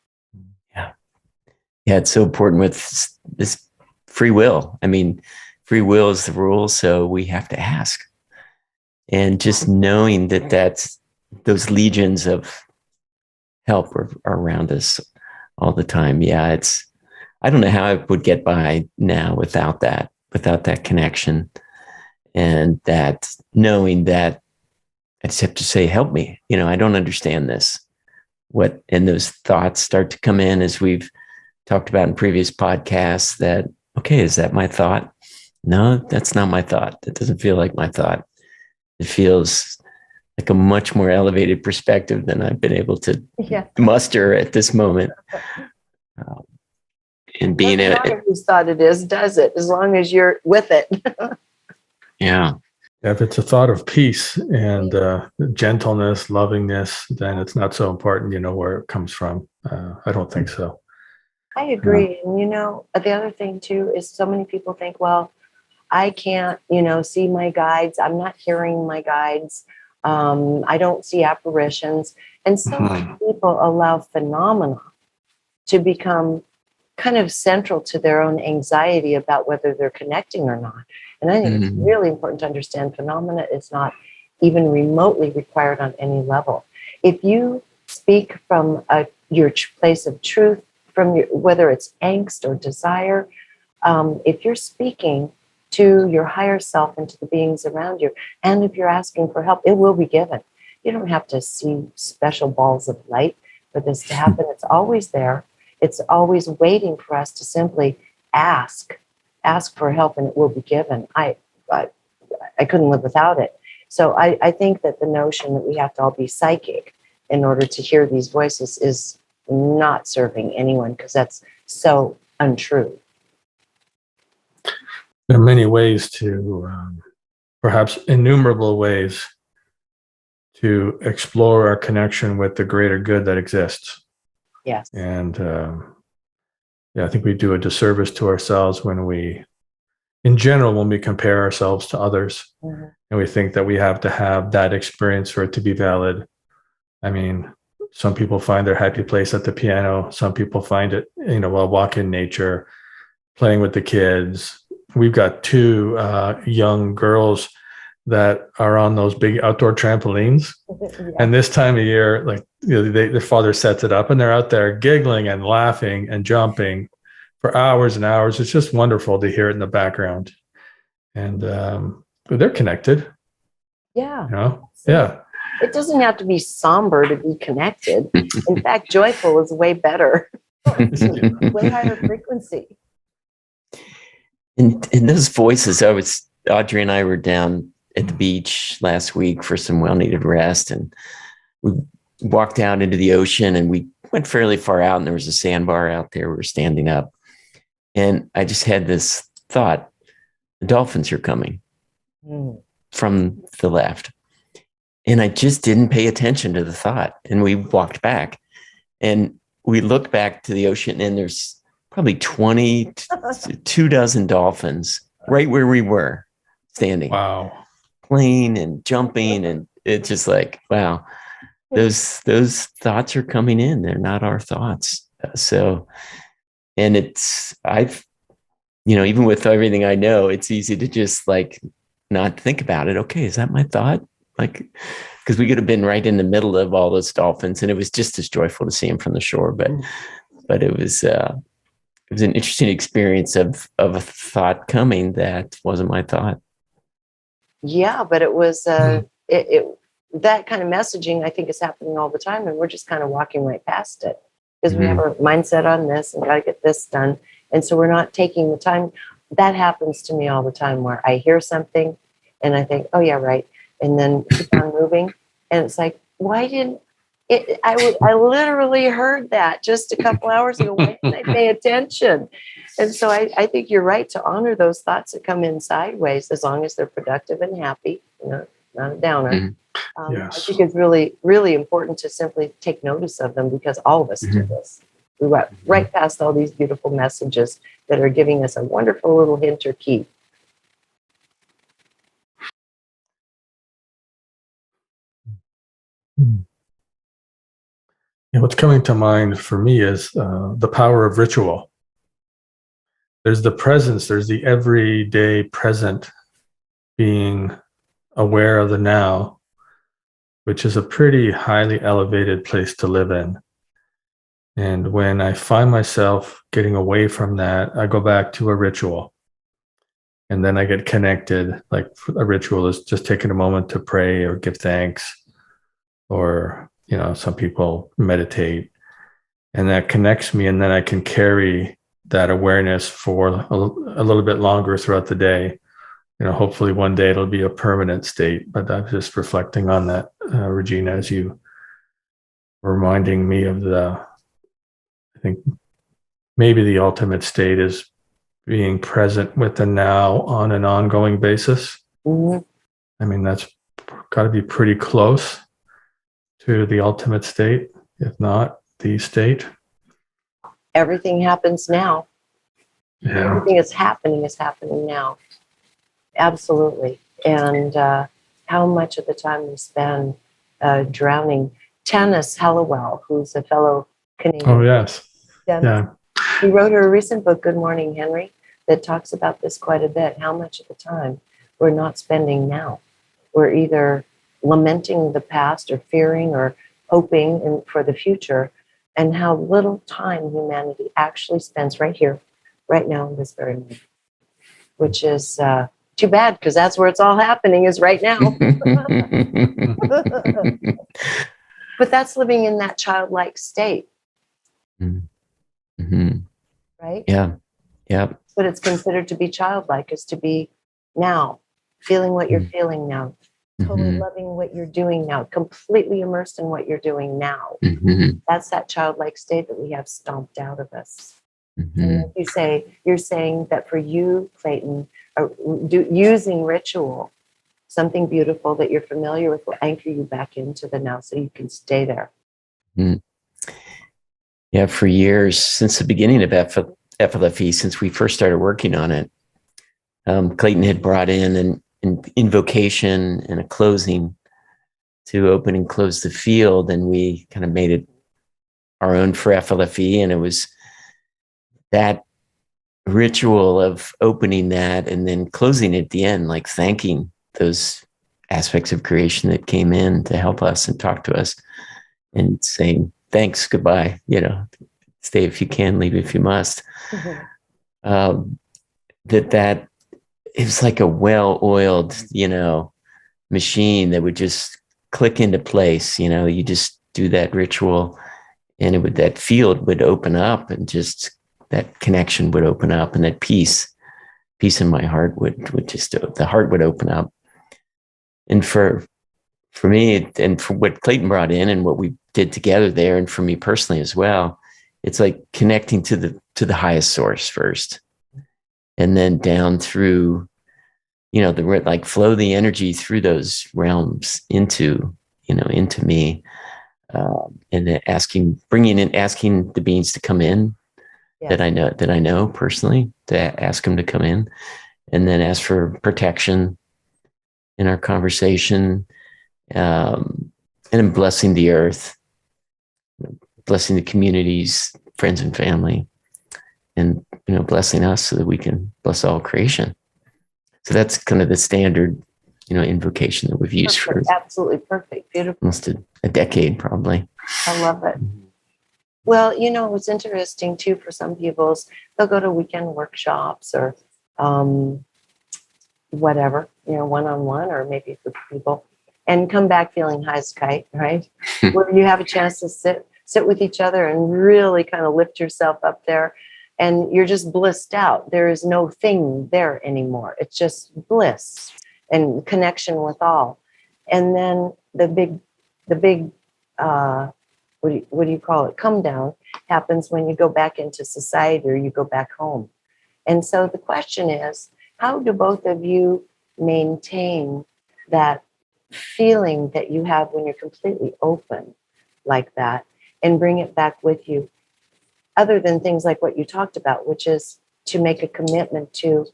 Yeah, it's so important with this free will. I mean, free will is the rule, so we have to ask. And just knowing that those legions of help are around us all the time. Yeah, I don't know how I would get by now without that connection, and that knowing that I just have to say, help me. I don't understand this. And those thoughts start to come in, as we've talked about in previous podcasts, that, okay, is that my thought? No, that's not my thought. That doesn't feel like my thought. It feels like a much more elevated perspective than I've been able to muster at this moment. And being it whose thought it is, does it, as long as you're with it. Yeah. If it's a thought of peace and gentleness, lovingness, then it's not so important, where it comes from. I don't think so. I agree. And, the other thing, too, is so many people think, well, I can't, see my guides. I'm not hearing my guides. I don't see apparitions. And so many people allow phenomena to become kind of central to their own anxiety about whether they're connecting or not. And I think it's really important to understand phenomena is not even remotely required on any level. If you speak from your place of truth, whether it's angst or desire, if you're speaking to your higher self and to the beings around you, and if you're asking for help, it will be given. You don't have to see special balls of light for this to happen. It's always there. It's always waiting for us to simply ask for help, and it will be given. I couldn't live without it. So I think that the notion that we have to all be psychic in order to hear these voices is not serving anyone, because that's so untrue. There are many ways to, perhaps innumerable ways, to explore our connection with the greater good that exists. Yes. And I think we do a disservice to ourselves when we compare ourselves to others, and we think that we have to have that experience for it to be valid. I mean, some people find their happy place at the piano. Some people find it, while walking in nature, playing with the kids. We've got two young girls that are on those big outdoor trampolines. Yeah. And this time of year, like, their father sets it up and they're out there giggling and laughing and jumping for hours and hours. It's just wonderful to hear it in the background. And they're connected. Yeah. Yeah. It doesn't have to be somber to be connected. In fact, joyful is way better. Way higher frequency. In those voices, Audrey and I were down at the beach last week for some well-needed rest, and we walked out into the ocean, and we went fairly far out, and there was a sandbar out there. We were standing up, and I just had this thought: the dolphins are coming from the left. And I just didn't pay attention to the thought. And we walked back and we looked back to the ocean, and there's probably 20 to 24 dolphins right where we were standing. Wow. Playing and jumping. And it's just like, wow, those thoughts are coming in. They're not our thoughts. And even with everything I know, it's easy to just like not think about it. Okay, is that my thought? Like, because we could have been right in the middle of all those dolphins, and it was just as joyful to see them from the shore. But it was an interesting experience of a thought coming that wasn't my thought. Yeah, but it was that kind of messaging. I think is happening all the time, and we're just kind of walking right past it because we have our mindset on this and got to get this done, and so we're not taking the time. That happens to me all the time, where I hear something and I think, oh yeah, right. And then keep on moving. And it's like, why didn't it? I literally heard that just a couple hours ago. Why didn't I pay attention? And so I think you're right to honor those thoughts that come in sideways, as long as they're productive and happy, not a downer. Yes. I think it's really, really important to simply take notice of them, because all of us do this. We went right past all these beautiful messages that are giving us a wonderful little hint or key. Yeah, what's coming to mind for me is the power of ritual. There's the presence, there's the everyday present, being aware of the now, which is a pretty highly elevated place to live in. And when I find myself getting away from that, I go back to a ritual. And then I get connected. Like, a ritual is just taking a moment to pray or give thanks, or some people meditate, and that connects me. And then I can carry that awareness for a little bit longer throughout the day. Hopefully one day it'll be a permanent state. But I'm just reflecting on that, Regina, as you were reminding me of I think maybe the ultimate state is being present with the now on an ongoing basis. Mm-hmm. I mean, that's got to be pretty close to the ultimate state, if not the state. Everything happens now. Yeah. Everything is happening now. Absolutely. And how much of the time we spend drowning. Tanis Hallowell, who's a fellow Canadian. Oh, yes. Yeah. He wrote a recent book, Good Morning, Henry, that talks about this quite a bit. How much of the time we're not spending now. We're either lamenting the past, or fearing, or hoping for the future, and how little time humanity actually spends right here, right now, in this very moment, which is too bad, because that's where it's all happening, is right now. But that's living in that childlike state. Mm-hmm. Right? Yeah. But it's considered to be childlike, is to be now, feeling what you're feeling now, totally loving what you're doing now, completely immersed in what you're doing now. That's that childlike state that we have stomped out of us. And like you say, you're saying that for you, Clayten, using ritual, something beautiful that you're familiar with, will anchor you back into the now, so you can stay there. Yeah, for years, since the beginning of FLFE, since we first started working on it, Clayten had brought in an invocation and a closing to open and close the field, and we kind of made it our own for FLFE, and it was that ritual of opening that and then closing it at the end, like thanking those aspects of creation that came in to help us and talk to us, and saying thanks, goodbye, stay if you can, leave if you must. That it was like a well-oiled, machine that would just click into place. You just do that ritual, and that field would open up, and just that connection would open up, and that peace in my heart would just, the heart would open up. And for me, and for what Clayten brought in and what we did together there, and for me personally as well, it's like connecting to the highest source first, and then down through, like flow the energy through those realms into me, and then asking the beings to come in, Yes. that I know personally, to ask them to come in, and then ask for protection in our conversation, and then blessing the earth, blessing the communities, friends and family, and blessing us so that we can bless all creation. So that's kind of the standard, invocation that we've used Perfect. for Absolutely perfect. Beautiful. almost a decade, probably. I love it. Well, what's interesting too for some people is they'll go to weekend workshops or whatever, one-on-one, or maybe for people, and come back feeling high as a kite, right? Where you have a chance to sit with each other and really kind of lift yourself up there, and you're just blissed out. There is no thing there anymore. It's just bliss and connection with all. And then the big what do you call it? Come down happens when you go back into society or you go back home. And so the question is, how do both of you maintain that feeling that you have when you're completely open like that, and bring it back with you, other than things like what you talked about, which is to make a commitment to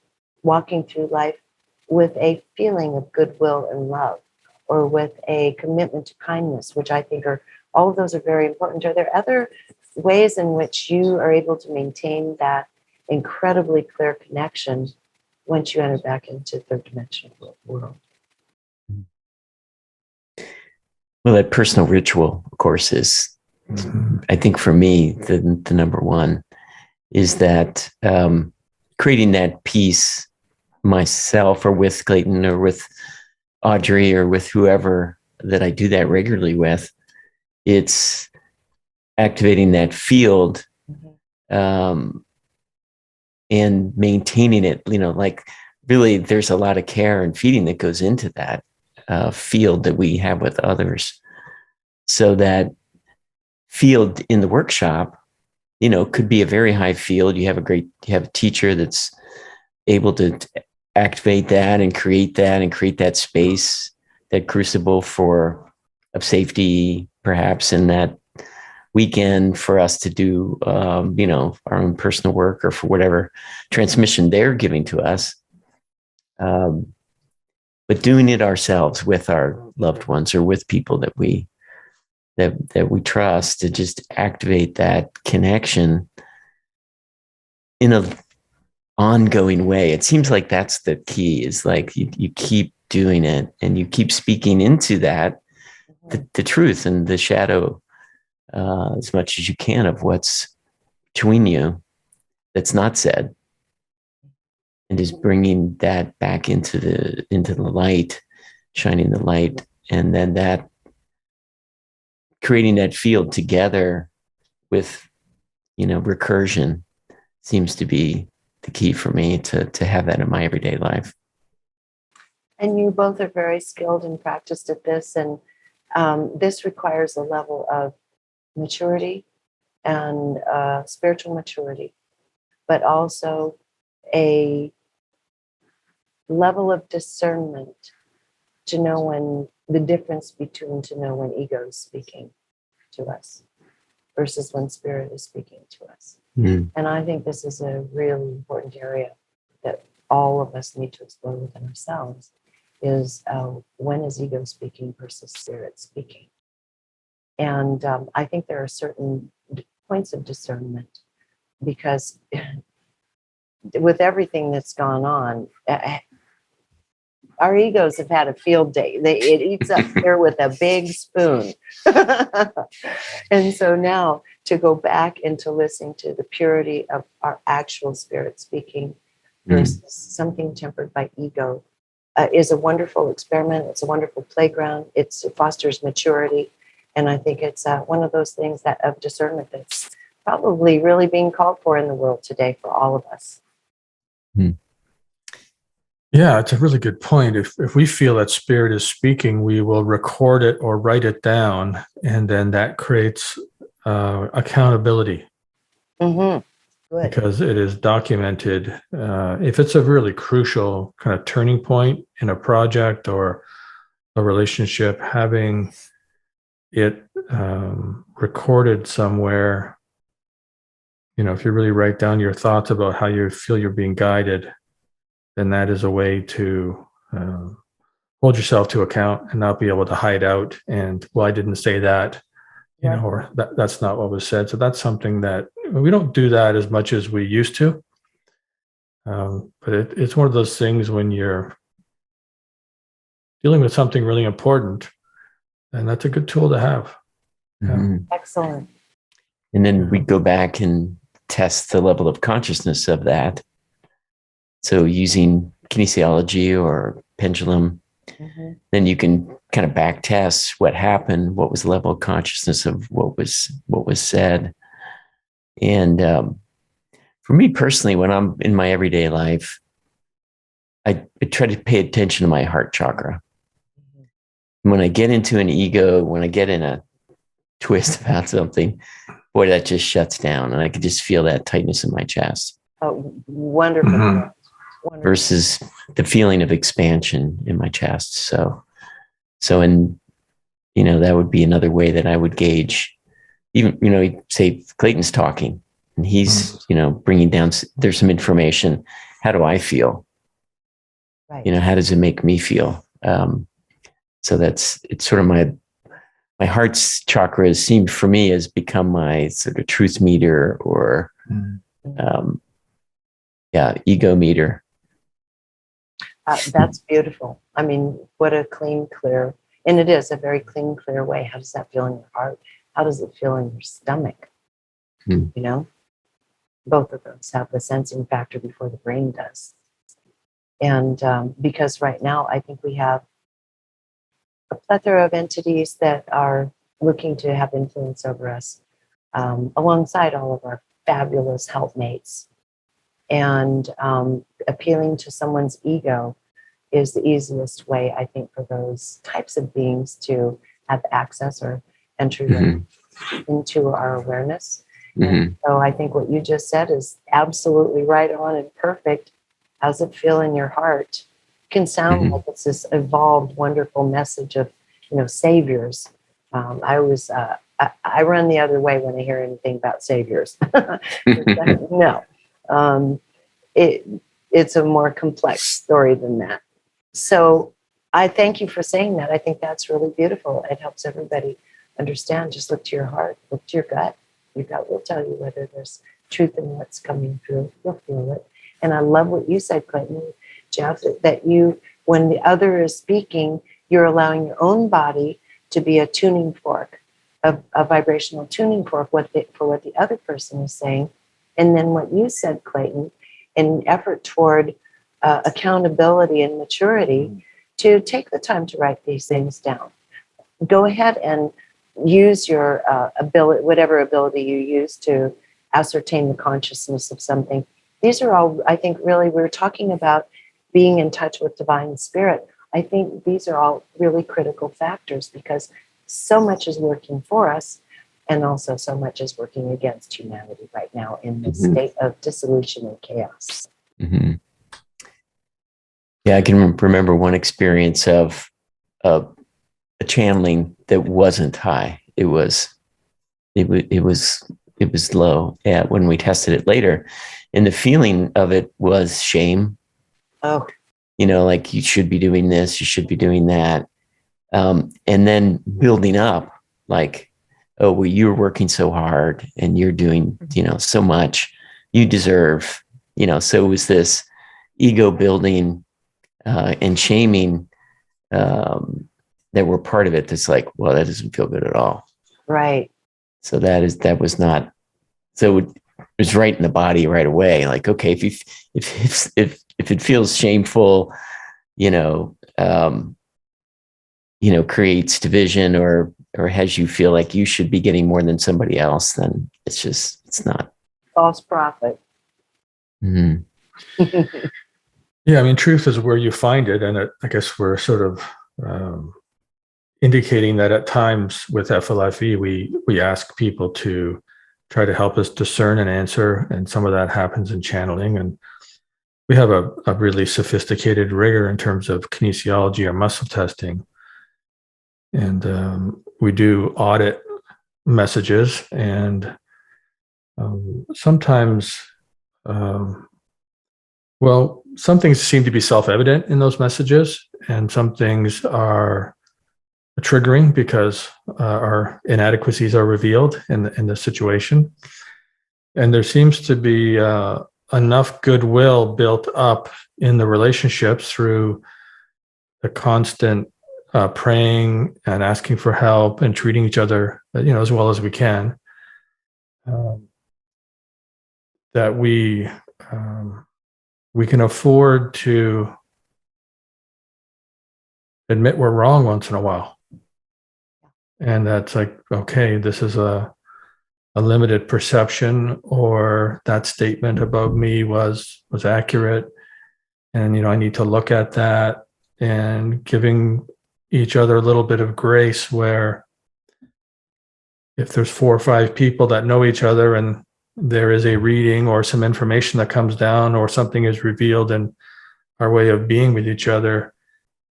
walking through life with a feeling of goodwill and love, or with a commitment to kindness, which I think all of those are very important. Are there other ways in which you are able to maintain that incredibly clear connection once you enter back into third dimensional world? Well, that personal ritual, of course, is, I think for me, the number one is that creating that peace myself, or with Clayten, or with Audrey, or with whoever that I do that regularly with. It's activating that field, and maintaining it, like really there's a lot of care and feeding that goes into that field that we have with others. So that field in the workshop, could be a very high field. You have a teacher that's able to activate that and create that space, that crucible of safety, perhaps in that weekend, for us to do, our own personal work, or for whatever transmission they're giving to us. But doing it ourselves with our loved ones, or with people that we trust, to just activate that connection in a ongoing way. It seems like that's the key, is like you keep doing it, and you keep speaking into that, the truth and the shadow, as much as you can, of what's between you that's not said, and just bringing that back into the light, shining the light, and then that creating that field together with recursion seems to be the key for me to have that in my everyday life. And you both are very skilled and practiced at this, and this requires a level of maturity and spiritual maturity, but also a level of discernment to know when ego is speaking to us versus when spirit is speaking to us. And I think this is a really important area that all of us need to explore within ourselves, is when is ego speaking versus spirit speaking. And I think there are certain points of discernment, because with everything that's gone on, our egos have had a field day. It eats up here with a big spoon. And so now to go back into listening to the purity of our actual spirit speaking versus something tempered by ego is a wonderful experiment. It's a wonderful playground. It fosters maturity. And I think it's one of those things that of discernment that's probably really being called for in the world today for all of us. Yeah, it's a really good point. If we feel that spirit is speaking, we will record it or write it down, and then that creates accountability. Good. Because it is documented. If it's a really crucial kind of turning point in a project or a relationship, having it recorded somewhere, if you really write down your thoughts about how you feel you're being guided, then that is a way to hold yourself to account and not be able to hide out and, well, I didn't say that, or that's not what was said. So that's something that we don't do that as much as we used to. But it's one of those things when you're dealing with something really important, and that's a good tool to have. Excellent. And then we go back and test the level of consciousness of that. So using kinesiology or pendulum, then you can kind of back test what happened, what was the level of consciousness of what was said. And for me personally, when I'm in my everyday life, I try to pay attention to my heart chakra. When I get into an ego, when I get in a twist about something, boy, that just shuts down, and I could just feel that tightness in my chest. Oh, wonderful. Wonderful. Versus the feeling of expansion in my chest. So that would be another way that I would gauge. Even say Clayton's talking, and he's bringing down. There's some information. How do I feel? Right. How does it make me feel? So it's sort of my heart's chakra seemed for me has become my sort of truth meter or ego meter. That's beautiful. I mean, what a clean, clear, and it is a very clean, clear way. How does that feel in your heart? How does it feel in your stomach? Both of those have the sensing factor before the brain does. And because right now, I think we have a plethora of entities that are looking to have influence over us, alongside all of our fabulous helpmates. And appealing to someone's ego is the easiest way, I think, for those types of beings to have access or enter into our awareness. And so I think what you just said is absolutely right on and perfect. How's it feel in your heart? It can sound like it's this evolved, wonderful message of, saviors. I always, I run the other way when I hear anything about saviors. No. It's a more complex story than that. So I thank you for saying that. I think that's really beautiful. It helps everybody understand. Just look to your heart, look to your gut. Your gut will tell you whether there's truth in what's coming through. You'll feel it. And I love what you said, Clayten, Jeff, that when the other is speaking, you're allowing your own body to be a tuning fork, a vibrational tuning fork for what the other person is saying. And then what you said, Clayten, in effort toward accountability and maturity, to take the time to write these things down. Go ahead and use your ability, whatever ability you use to ascertain the consciousness of something. These are all, I think, really, we're talking about being in touch with divine spirit. I think these are all really critical factors because so much is working for us and also so much is working against humanity right now in this state of dissolution and chaos. Yeah, I can remember one experience of a channeling that wasn't high. It was low. Yeah, when we tested it later, and the feeling of it was shame. Oh, like you should be doing this, you should be doing that. And then building up like, oh, well, you're working so hard and you're doing, so much, you deserve, so it was this ego building and shaming that were part of it. That's like, well, that doesn't feel good at all. Right. So that was not, so it was right in the body right away. Like, okay, if it feels shameful, creates division or has you feel like you should be getting more than somebody else, then it's not. False prophet. Mm-hmm. Yeah, I mean, truth is where you find it. And I guess we're sort of indicating that at times with FLFE, we ask people to try to help us discern an answer. And some of that happens in channeling. And we have a really sophisticated rigor in terms of kinesiology or muscle testing. And we do audit messages. And sometimes, some things seem to be self-evident in those messages, and some things are triggering because our inadequacies are revealed in the situation. And there seems to be enough goodwill built up in the relationships through the constant praying and asking for help and treating each other, as well as we can, that we can afford to admit we're wrong once in a while. And that's like, okay, this is a limited perception, or that statement about me was accurate. And, I need to look at that, and giving each other a little bit of grace, where if there's 4 or 5 people that know each other and there is a reading or some information that comes down or something is revealed in our way of being with each other,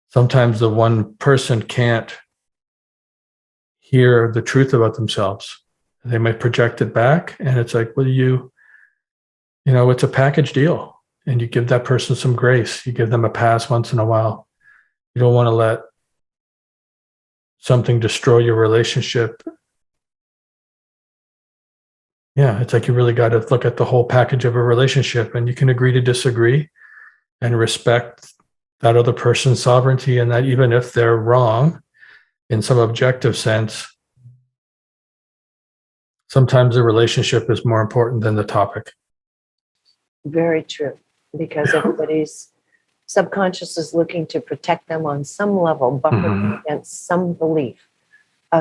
sometimes the one person can't hear the truth about themselves. They might project it back, and it's like, well, it's a package deal, and you give that person some grace. You give them a pass once in a while. You don't want to let something destroy your relationship. Yeah, it's like you really got to look at the whole package of a relationship, and you can agree to disagree and respect that other person's sovereignty, and that even if they're wrong in some objective sense, sometimes the relationship is more important than the topic. Very true, because everybody's subconscious is looking to protect them on some level, buffering against some belief,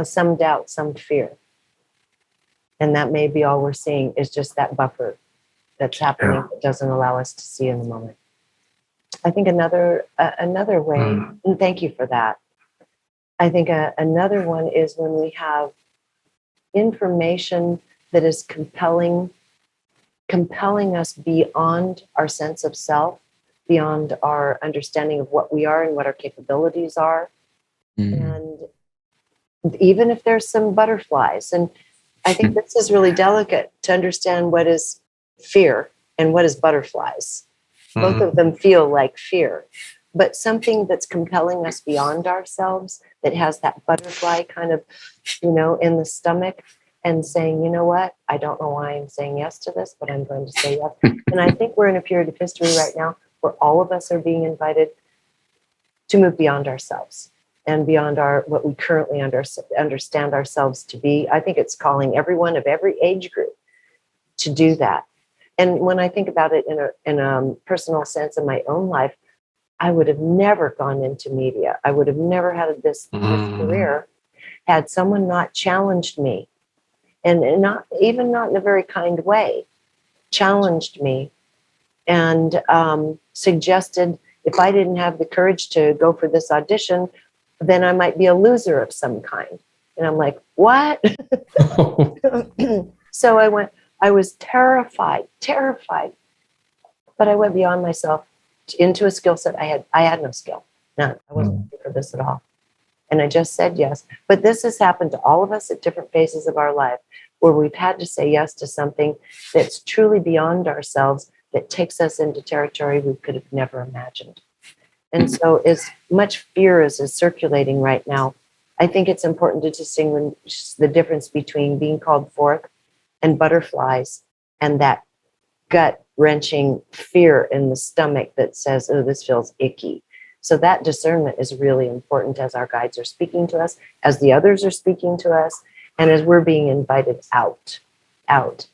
some doubt, some fear. And that may be all we're seeing is just that buffer that's happening that doesn't allow us to see in the moment. I think another way, and thank you for that. I think another one is when we have information that is compelling us beyond our sense of self, beyond our understanding of what we are and what our capabilities are. And even if there's some butterflies, and I think this is really delicate to understand what is fear and what is butterflies. Both of them feel like fear, but something that's compelling us beyond ourselves, that has that butterfly kind of, in the stomach, and saying, you know what, I don't know why I'm saying yes to this, but I'm going to say yes. And I think we're in a period of history right now where all of us are being invited to move beyond ourselves and beyond what we currently understand ourselves to be. I think it's calling everyone of every age group to do that. And when I think about it in a personal sense in my own life, I would have never gone into media. I would have never had this career had someone not challenged me, and not in a very kind way, challenged me and suggested if I didn't have the courage to go for this audition, then I might be a loser of some kind. And I'm like, what? So I was terrified, but I went beyond myself into a skill set. I had no skill. None. I wasn't ready for this at all. And I just said yes. But this has happened to all of us at different phases of our life, where we've had to say yes to something that's truly beyond ourselves, that takes us into territory we could have never imagined. And so as much fear as is circulating right now, I think it's important to distinguish the difference between being called forth and butterflies and that gut-wrenching fear in the stomach that says, oh, this feels icky. So that discernment is really important as our guides are speaking to us, as the others are speaking to us, and as we're being invited out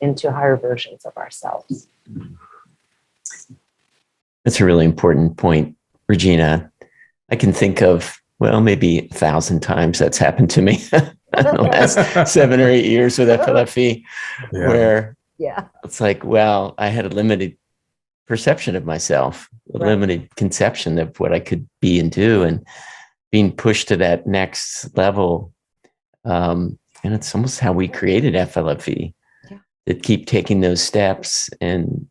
into higher versions of ourselves. That's a really important point, Regina. I can think of, well, maybe 1,000 times that's happened to me in the last 7 or 8 years with FLFE, where it's like, well, I had a limited perception of myself, a limited conception of what I could be and do, and being pushed to that next level. And it's almost how we created FLFE, that keep taking those steps and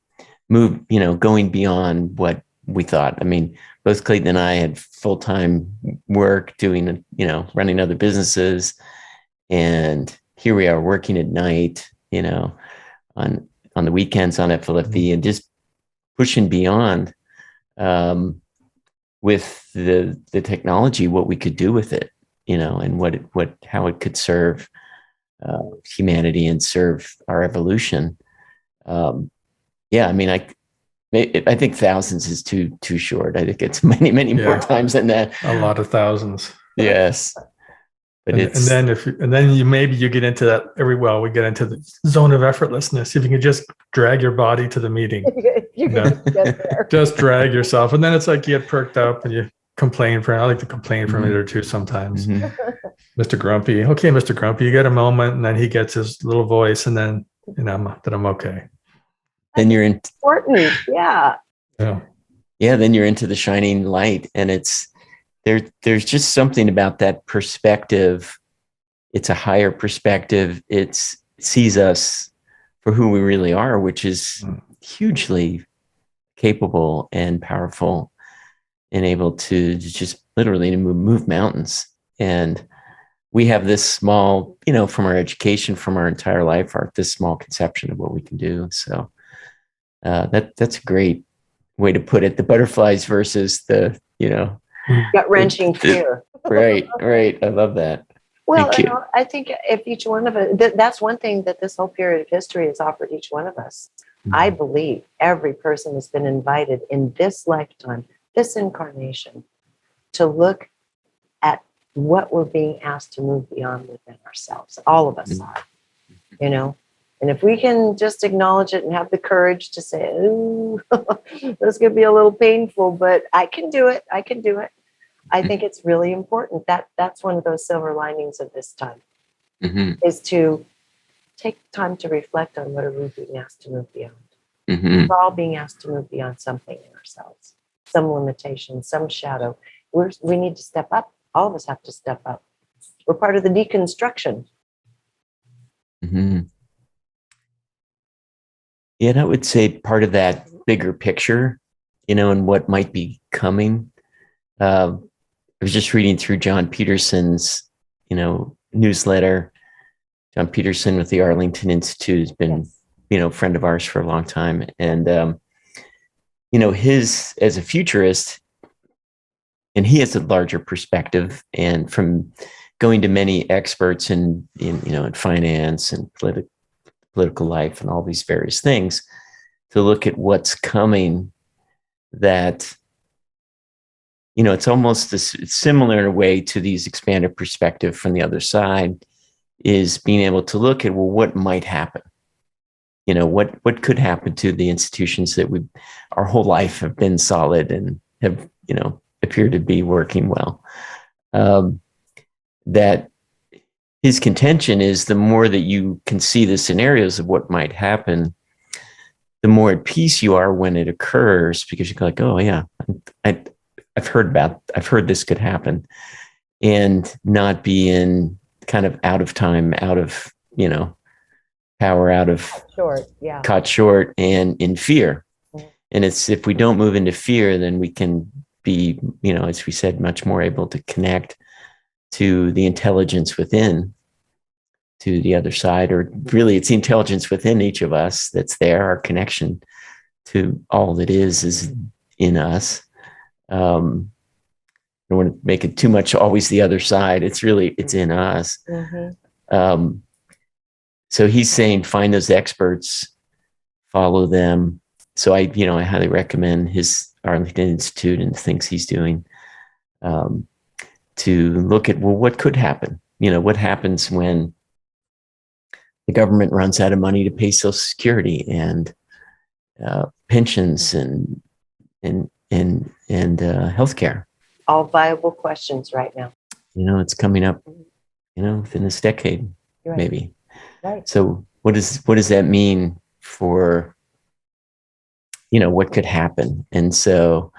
move, going beyond what we thought. I mean, both Clayten and I had full-time work doing, running other businesses. And here we are working at night, on the weekends on FLFE, and just pushing beyond with the technology, what we could do with it, and how it could serve humanity and serve our evolution. I mean, I think thousands is too short. I think it's many more times than that. A lot of thousands. Yes. But then you get into that we get into the zone of effortlessness. If you can just drag your body to the meeting, just drag yourself. And then it's like you get perked up and you complain I like to complain for a minute or two sometimes. Mr. Grumpy. Okay, Mr. Grumpy, you get a moment, and then he gets his little voice, and then, I'm okay. Then you're important. Yeah. Then you're into the shining light, and there's just something about that perspective. It's a higher perspective. It sees us for who we really are, which is hugely capable and powerful and able to just literally move mountains. And we have this small, from our education, from our entire life, this small conception of what we can do. So that's a great way to put it. The butterflies versus the, gut-wrenching fear. Right. I love that. Well, I think if each one of us, that's one thing that this whole period of history has offered each one of us. I believe every person has been invited in this lifetime, this incarnation, to look at what we're being asked to move beyond within ourselves. All of us are, And if we can just acknowledge it and have the courage to say, ooh, this could be a little painful, but I can do it. I think it's really important. That's one of those silver linings of this time, is to take time to reflect on what are we being asked to move beyond. We're all being asked to move beyond something in ourselves, some limitation, some shadow. We need to step up. All of us have to step up. We're part of the deconstruction. Yeah, and I would say part of that bigger picture, and what might be coming. I was just reading through John Peterson's, newsletter. John Peterson with the Arlington Institute has been, a friend of ours for a long time. And, as a futurist, and he has a larger perspective, and from going to many experts in finance and political life and all these various things, to look at what's coming, that, it's almost it's similar in a way to these expanded perspective from the other side, is being able to look at, well, what might happen? What could happen to the institutions that our whole life have been solid and have, appear to be working well. That his contention is the more that you can see the scenarios of what might happen, the more at peace you are when it occurs, because you're like, oh yeah, I've heard this could happen, and not be in kind of out of time, out of, power, out of caught short and in fear. And it's, if we don't move into fear, then we can be, as we said, much more able to connect to the intelligence within, to the other side, or really it's the intelligence within each of us that's there. Our connection to all that is in us. don't want to make it too much always the other side. It's in us. So he's saying, find those experts, follow them. So I highly recommend his Arlington Institute and the things he's doing, to look at, well, what could happen? What happens when the government runs out of money to pay Social Security and pensions and healthcare? All viable questions right now. It's coming up, within this decade, Right. maybe. Right. So what does that mean for, what could happen? And so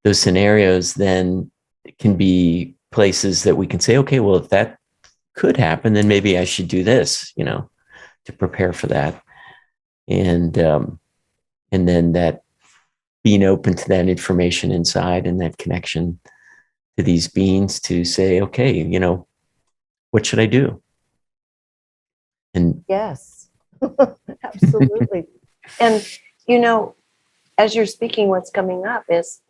those scenarios then can be places that we can say, okay, well, if that could happen, then maybe I should do this, to prepare for that. And then that being open to that information inside and that connection to these beings to say, okay, what should I do? And yes, absolutely. And, as you're speaking, what's coming up is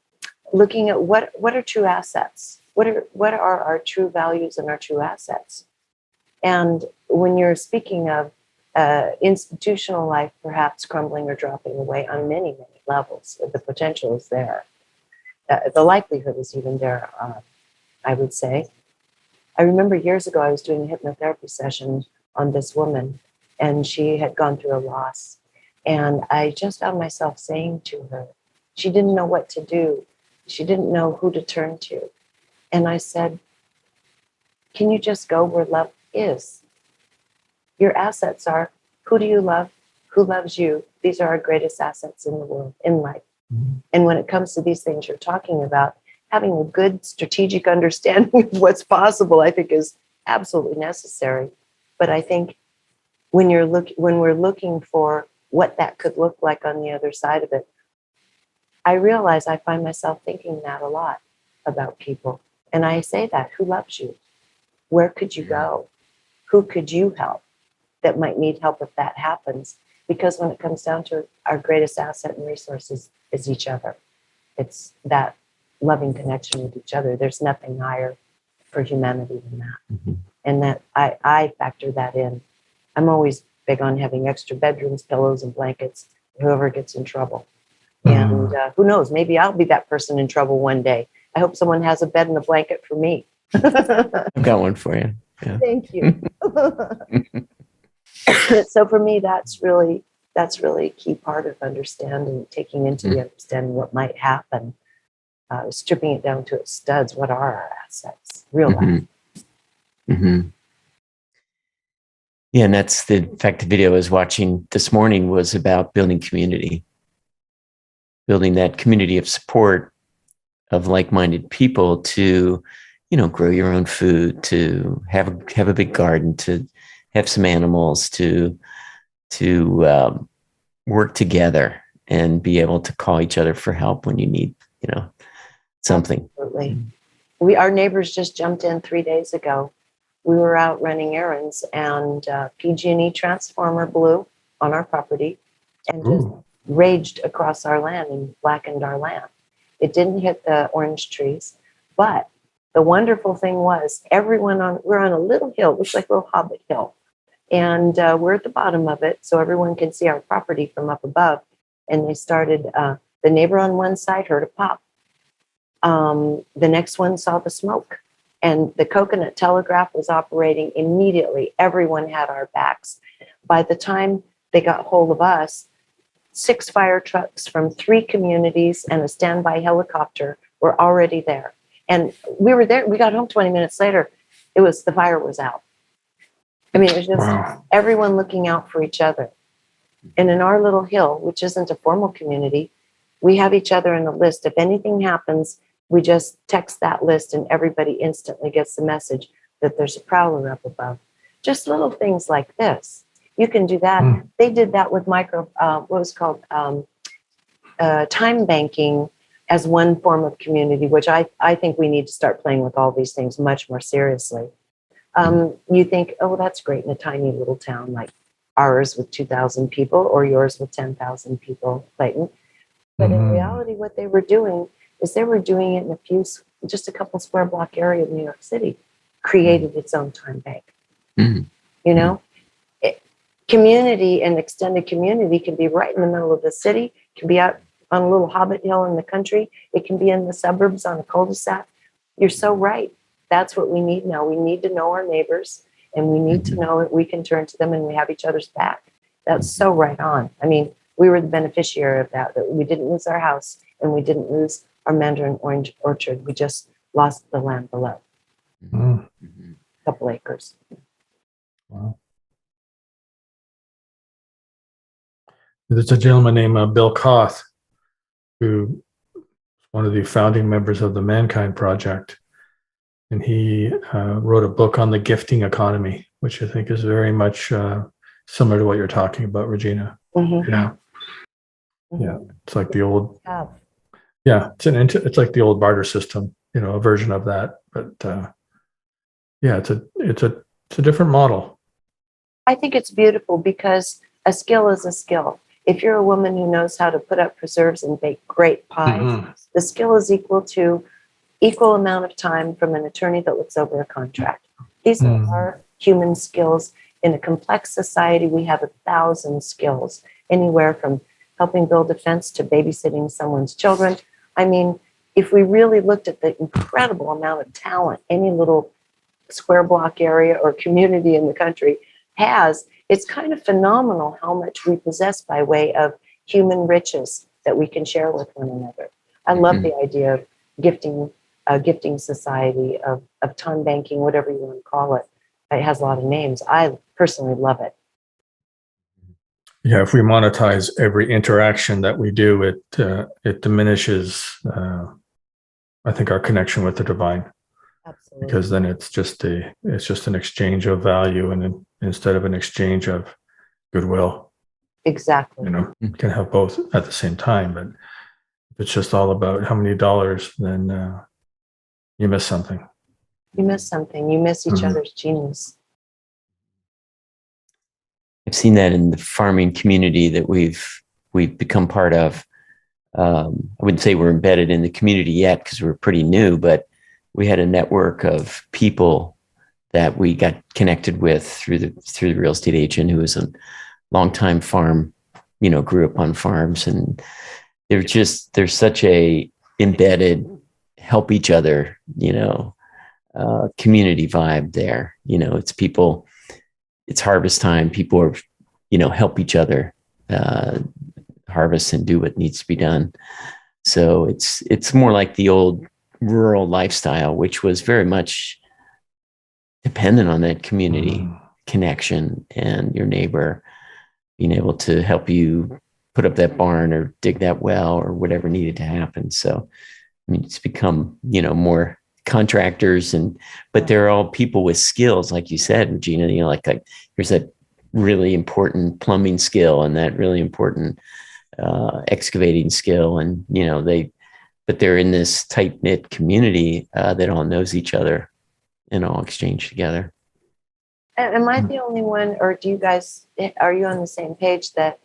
looking at what are true assets? What are our true values and our true assets? And when you're speaking of institutional life, perhaps crumbling or dropping away on many, many levels, the potential is there. The likelihood is even there, I would say. I remember years ago, I was doing a hypnotherapy session on this woman, and she had gone through a loss. And I just found myself saying to her, she didn't know what to do. She didn't know who to turn to. And I said, can you just go where love is? Your assets are, who do you love? Who loves you? These are our greatest assets in the world, in life. Mm-hmm. And when it comes to these things you're talking about, having a good strategic understanding of what's possible, I think is absolutely necessary. But I think when we're looking for what that could look like on the other side of it, I realize I find myself thinking that a lot about people. And I say that, who loves you? Where could you go? Who could you help that might need help if that happens? Because when it comes down to it, our greatest asset and resources is each other. It's that loving connection with each other. There's nothing higher for humanity than that. Mm-hmm. And that I factor that in. I'm always big on having extra bedrooms, pillows, and blankets, whoever gets in trouble. And who knows, maybe I'll be that person in trouble one day. I hope someone has a bed and a blanket for me. I've got one for you. Yeah. Thank you. So for me, that's really a key part of understanding, taking into the understanding what might happen, stripping it down to its studs. What are our assets? Real assets. Mm-hmm. Yeah, and that's the video I was watching this morning was about building community, building that community of support of like-minded people to, grow your own food, to have a big garden, to have some animals, to work together and be able to call each other for help when you need, something. Absolutely. Our neighbors just jumped in 3 days ago. We were out running errands, and PG&E transformer blew on our property and just raged across our land and blackened our land. It didn't hit the orange trees, but the wonderful thing was we're on a little hill, looks like a little hobbit hill, and we're at the bottom of it, so everyone can see our property from up above. And they started, the neighbor on one side heard a pop. The next one saw the smoke. And the coconut telegraph was operating immediately. Everyone had our backs. By the time they got hold of us, 6 fire trucks from 3 communities and a standby helicopter were already there. And we were there. We got home 20 minutes later. The fire was out. I mean, it was just everyone looking out for each other. And in our little hill, which isn't a formal community, we have each other in a list. If anything happens, we just text that list and everybody instantly gets the message that there's a prowler up above. Just little things like this. You can do that. They did that with time banking as one form of community, which I think we need to start playing with all these things much more seriously. You think, oh, that's great in a tiny little town like ours with 2,000 people or yours with 10,000 people, Clayten. But in reality, what they were doing is they were doing it in a few just a couple square block area of New York City created its own time bank. Mhm. You know, community and extended community can be right in the middle of the city, can be out on a little hobbit hill in the country. It can be in the suburbs on a cul-de-sac. You're so right. That's what we need now. We need to know our neighbors, and we need to know that we can turn to them and we have each other's back. That's so right on. I mean, we were the beneficiary of that we didn't lose our house and we didn't lose our mandarin orange orchard. We just lost the land below. Mm. A couple acres. Wow. There's a gentleman named Bill Koth, who is one of the founding members of the Mankind Project. And he wrote a book on the gifting economy, which I think is very much similar to what you're talking about, Regina. Mm-hmm. Yeah. Mm-hmm. Yeah. It's like the old, Yeah. yeah, it's like the old barter system, a version of that. But yeah, it's a different model. I think it's beautiful because a skill is a skill. If you're a woman who knows how to put up preserves and bake great pies, the skill is equal amount of time from an attorney that looks over a contract. These are our human skills. In a complex society, we have 1,000 skills, anywhere from helping build a fence to babysitting someone's children. I mean, if we really looked at the incredible amount of talent any little square block area or community in the country has, it's kind of phenomenal how much we possess by way of human riches that we can share with one another. I love the idea of gifting society, of time banking, whatever you want to call it. It has a lot of names. I personally love it. Yeah, if we monetize every interaction that we do, it diminishes, I think, our connection with the divine. Absolutely. Because then it's just an exchange of value, and instead of an exchange of goodwill. Exactly. You can have both at the same time, but if it's just all about how many dollars, then you miss something. You miss something. You miss each other's genius. I've seen that in the farming community that we've become part of. I wouldn't say we're embedded in the community yet because we're pretty new, but we had a network of people that we got connected with through the real estate agent who was a longtime farm, grew up on farms, and there's such a embedded help each other, community vibe there. It's people, it's harvest time. People are, help each other harvest and do what needs to be done. So it's more like the old rural lifestyle, which was very much dependent on that community connection and your neighbor being able to help you put up that barn or dig that well or whatever needed to happen. So, I mean, it's become, more contractors but they're all people with skills, like you said, Regina, like here's that really important plumbing skill and that really important excavating skill. And, but they're in this tight knit community that all knows each other and all exchange together. Am I the only one, or are you on the same page that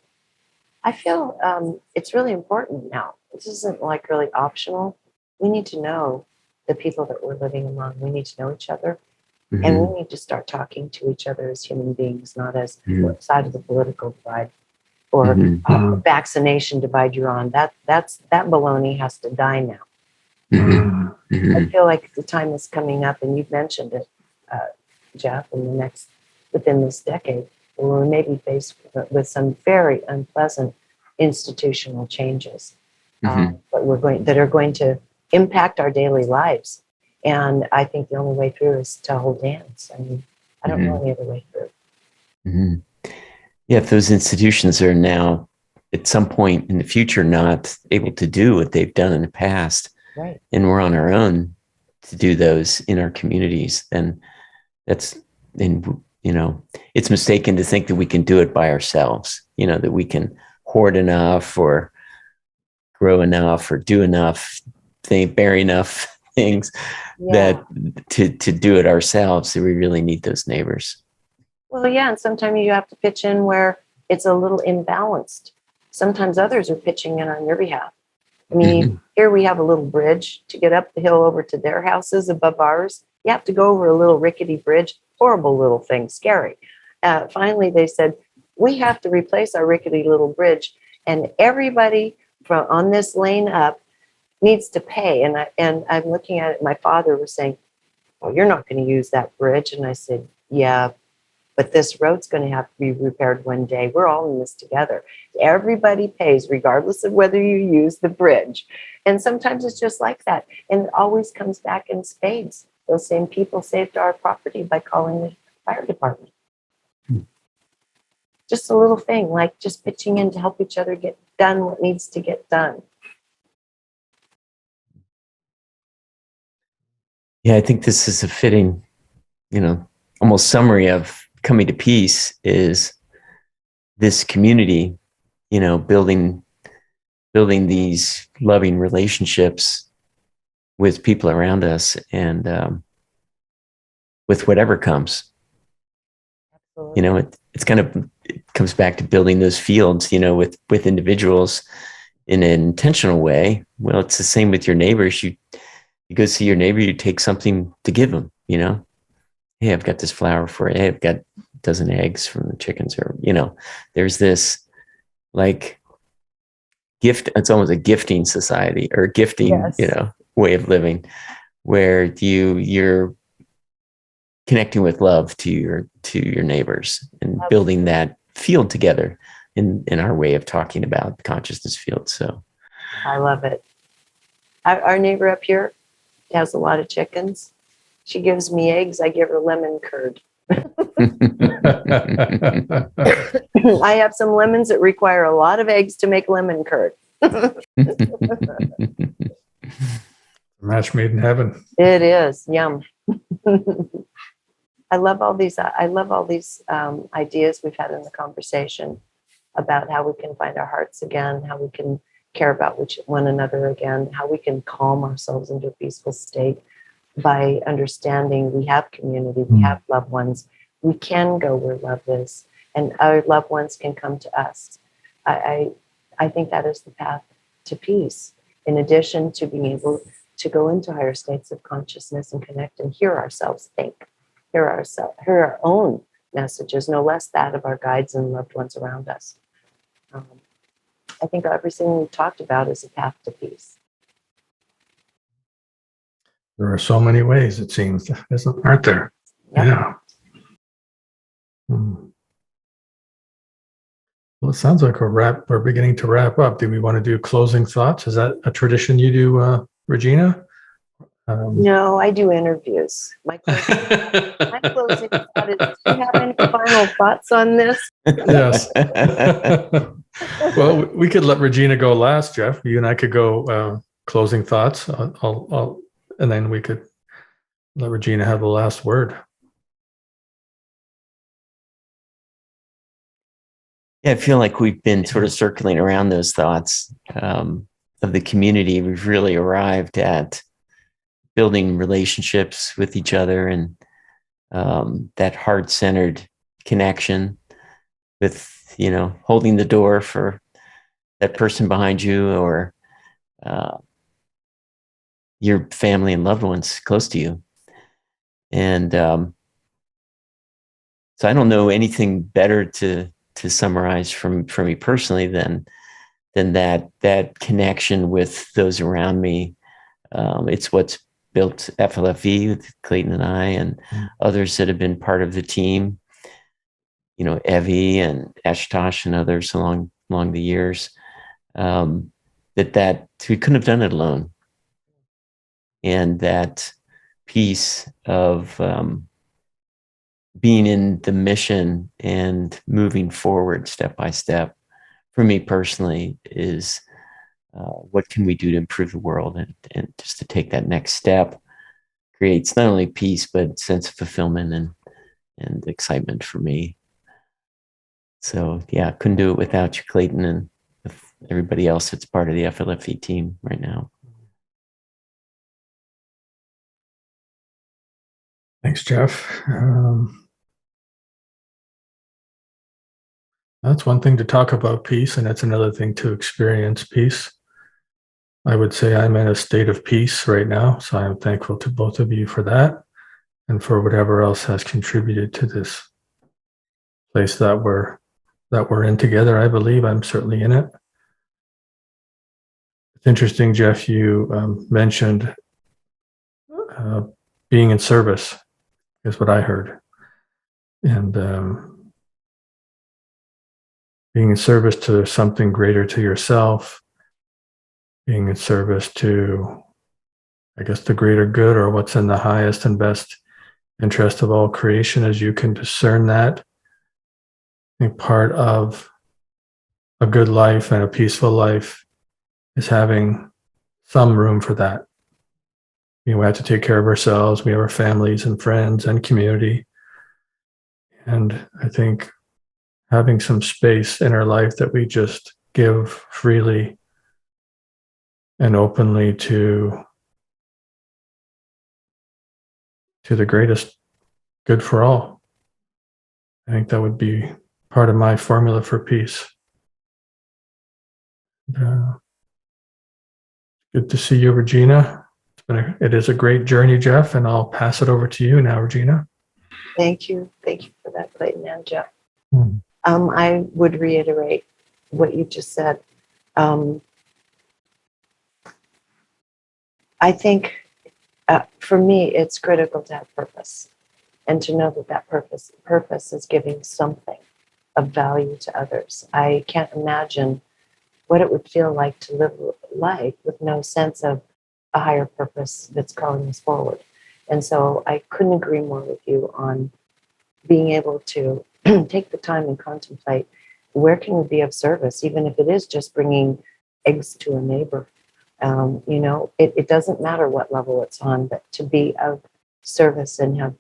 I feel it's really important now? This isn't like really optional. We need to know the people that we're living among. We need to know each other. And we need to start talking to each other as human beings, not as what side of the political divide or vaccination divide you're on. That baloney has to die now. I feel like the time is coming up, and you've mentioned it, Jeff, within this decade, where we may be faced with some very unpleasant institutional changes that are going to impact our daily lives. And I think the only way through is to hold hands. I mean, I don't know any other way through. Yeah, if those institutions are now at some point in the future not able to do what they've done in the past, right, and we're on our own to do those in our communities, then it's mistaken to think that we can do it by ourselves, that we can hoard enough or grow enough or do enough, bear enough things that to do it ourselves. So we really need those neighbors. Well, yeah, and sometimes you have to pitch in where it's a little imbalanced. Sometimes others are pitching in on your behalf. I mean, here we have a little bridge to get up the hill over to their houses above ours. You have to go over a little rickety bridge, horrible little thing, scary. Finally, they said, we have to replace our rickety little bridge, and everybody from on this lane up needs to pay. And I'm looking at it. My father was saying, well, you're not going to use that bridge. And I said, yeah, but this road's going to have to be repaired one day. We're all in this together. Everybody pays, regardless of whether you use the bridge. And sometimes it's just like that. And it always comes back in spades. Those same people saved our property by calling the fire department. Just a little thing, like just pitching in to help each other get done what needs to get done. Yeah, I think this is a fitting, almost summary of coming to peace is this community, building these loving relationships with people around us and with whatever comes. Absolutely. It comes back to building those fields, with individuals in an intentional way. Well, it's the same with your neighbors. You go see your neighbor, you take something to give them, hey, I've got this flour for you. Hey, I've got a dozen eggs from the chickens, or, there's this like gift. It's almost a gifting society or gifting, Yes. way of living where you're connecting with love to your neighbors and building that field together in our way of talking about consciousness field. So I love it. Our neighbor up here has a lot of chickens. She gives me eggs. I give her lemon curd. I have some lemons that require a lot of eggs to make lemon curd. Match made in heaven. It is yum. I love all these ideas we've had in the conversation about how we can find our hearts again, how we can care about one another again, how we can calm ourselves into a peaceful state by understanding we have community, we have loved ones. We can go where love is, and our loved ones can come to us. I think that is the path to peace, in addition to being able to go into higher states of consciousness and connect and hear ourselves think, hear our own messages, no less that of our guides and loved ones around us. I think everything we've talked about is a path to peace. There are so many ways, it seems, aren't there? Yep. Yeah. Well, it sounds like we're beginning to wrap up. Do we want to do closing thoughts? Is that a tradition you do, Regina? No, I do interviews. My closing thought is, do you have any final thoughts on this? Yes. Well, we could let Regina go last, Jeff. You and I could go closing thoughts. And then we could let Regina have the last word. Yeah, I feel like we've been sort of circling around those thoughts of the community. We've really arrived at building relationships with each other and that heart-centered connection with, holding the door for that person behind you or your family and loved ones close to you. And so I don't know anything better to summarize from me personally than that connection with those around me. It's what's built FLFE with Clayten and I and others that have been part of the team, Evie and Ashtosh and others along the years, that we couldn't have done it alone. And that piece of being in the mission and moving forward step by step, for me personally, is what can we do to improve the world and just to take that next step creates not only peace, but sense of fulfillment and excitement for me. So yeah, couldn't do it without you, Clayten, and everybody else that's part of the FLFE team right now. Thanks, Jeff. That's one thing to talk about peace, and that's another thing to experience peace. I would say I'm in a state of peace right now. So I'm thankful to both of you for that and for whatever else has contributed to this place that we're in together. I believe I'm certainly in it. It's interesting, Jeff, you mentioned being in service is what I heard. And being in service to something greater to yourself, being in service to, I guess, the greater good or what's in the highest and best interest of all creation, as you can discern that. I think part of a good life and a peaceful life is having some room for that. We have to take care of ourselves. We have our families and friends and community. And I think having some space in our life that we just give freely and openly to the greatest good for all. I think that would be part of my formula for peace. Good to see you, Regina. It is a great journey, Jeff, and I'll pass it over to you now, Regina. Thank you. Thank you for that, Clayton and Jeff. I would reiterate what you just said. I think for me, it's critical to have purpose and to know that purpose is giving something of value to others. I can't imagine what it would feel like to live life with no sense of a higher purpose that's calling us forward. And so I couldn't agree more with you on being able to take the time and contemplate where can we be of service, even if it is just bringing eggs to a neighbor. It doesn't matter what level it's on, but to be of service and have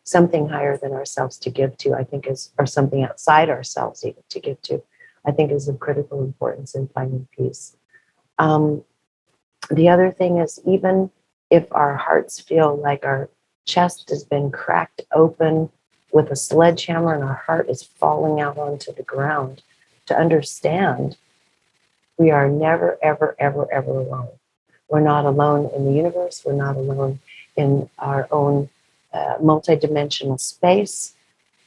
something higher than ourselves to give to, I think or something outside ourselves even to give to, I think is of critical importance in finding peace. The other thing is, even if our hearts feel like our chest has been cracked open with a sledgehammer and our heart is falling out onto the ground, to understand we are never, ever, ever, ever alone. We're not alone in the universe. We're not alone in our own multidimensional space.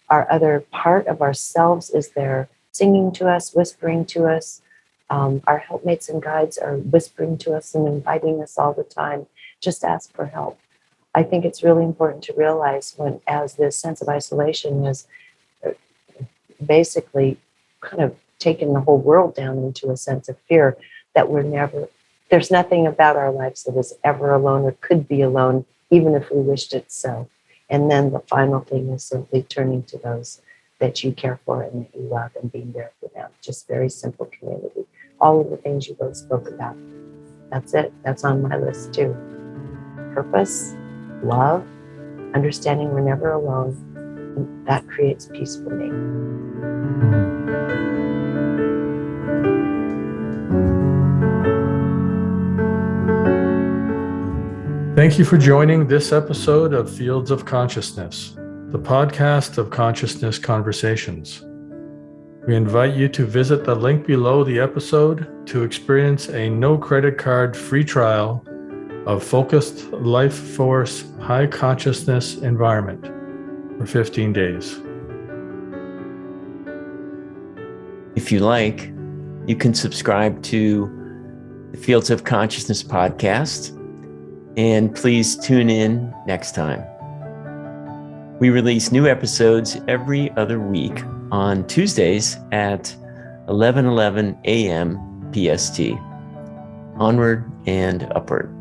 Our other part of ourselves is there singing to us, whispering to us. Our helpmates and guides are whispering to us and inviting us all the time. Just ask for help. I think it's really important to realize as this sense of isolation has basically kind of taken the whole world down into a sense of fear, that there's nothing about our lives that is ever alone or could be alone, even if we wished it so. And then the final thing is simply turning to those that you care for and that you love and being there for them. Just very simple community. All of the things you both spoke about. That's it. That's on my list too. Purpose, love, understanding we're never alone. And that creates peace for me. Thank you for joining this episode of Fields of Consciousness, the podcast of consciousness conversations. We invite you to visit the link below the episode to experience a no credit card free trial of focused life force high consciousness environment for 15 days. If you like, you can subscribe to the Fields of Consciousness podcast, and please tune in next time. We release new episodes every other week on Tuesdays at 11:11 a.m. PST. Onward and upward.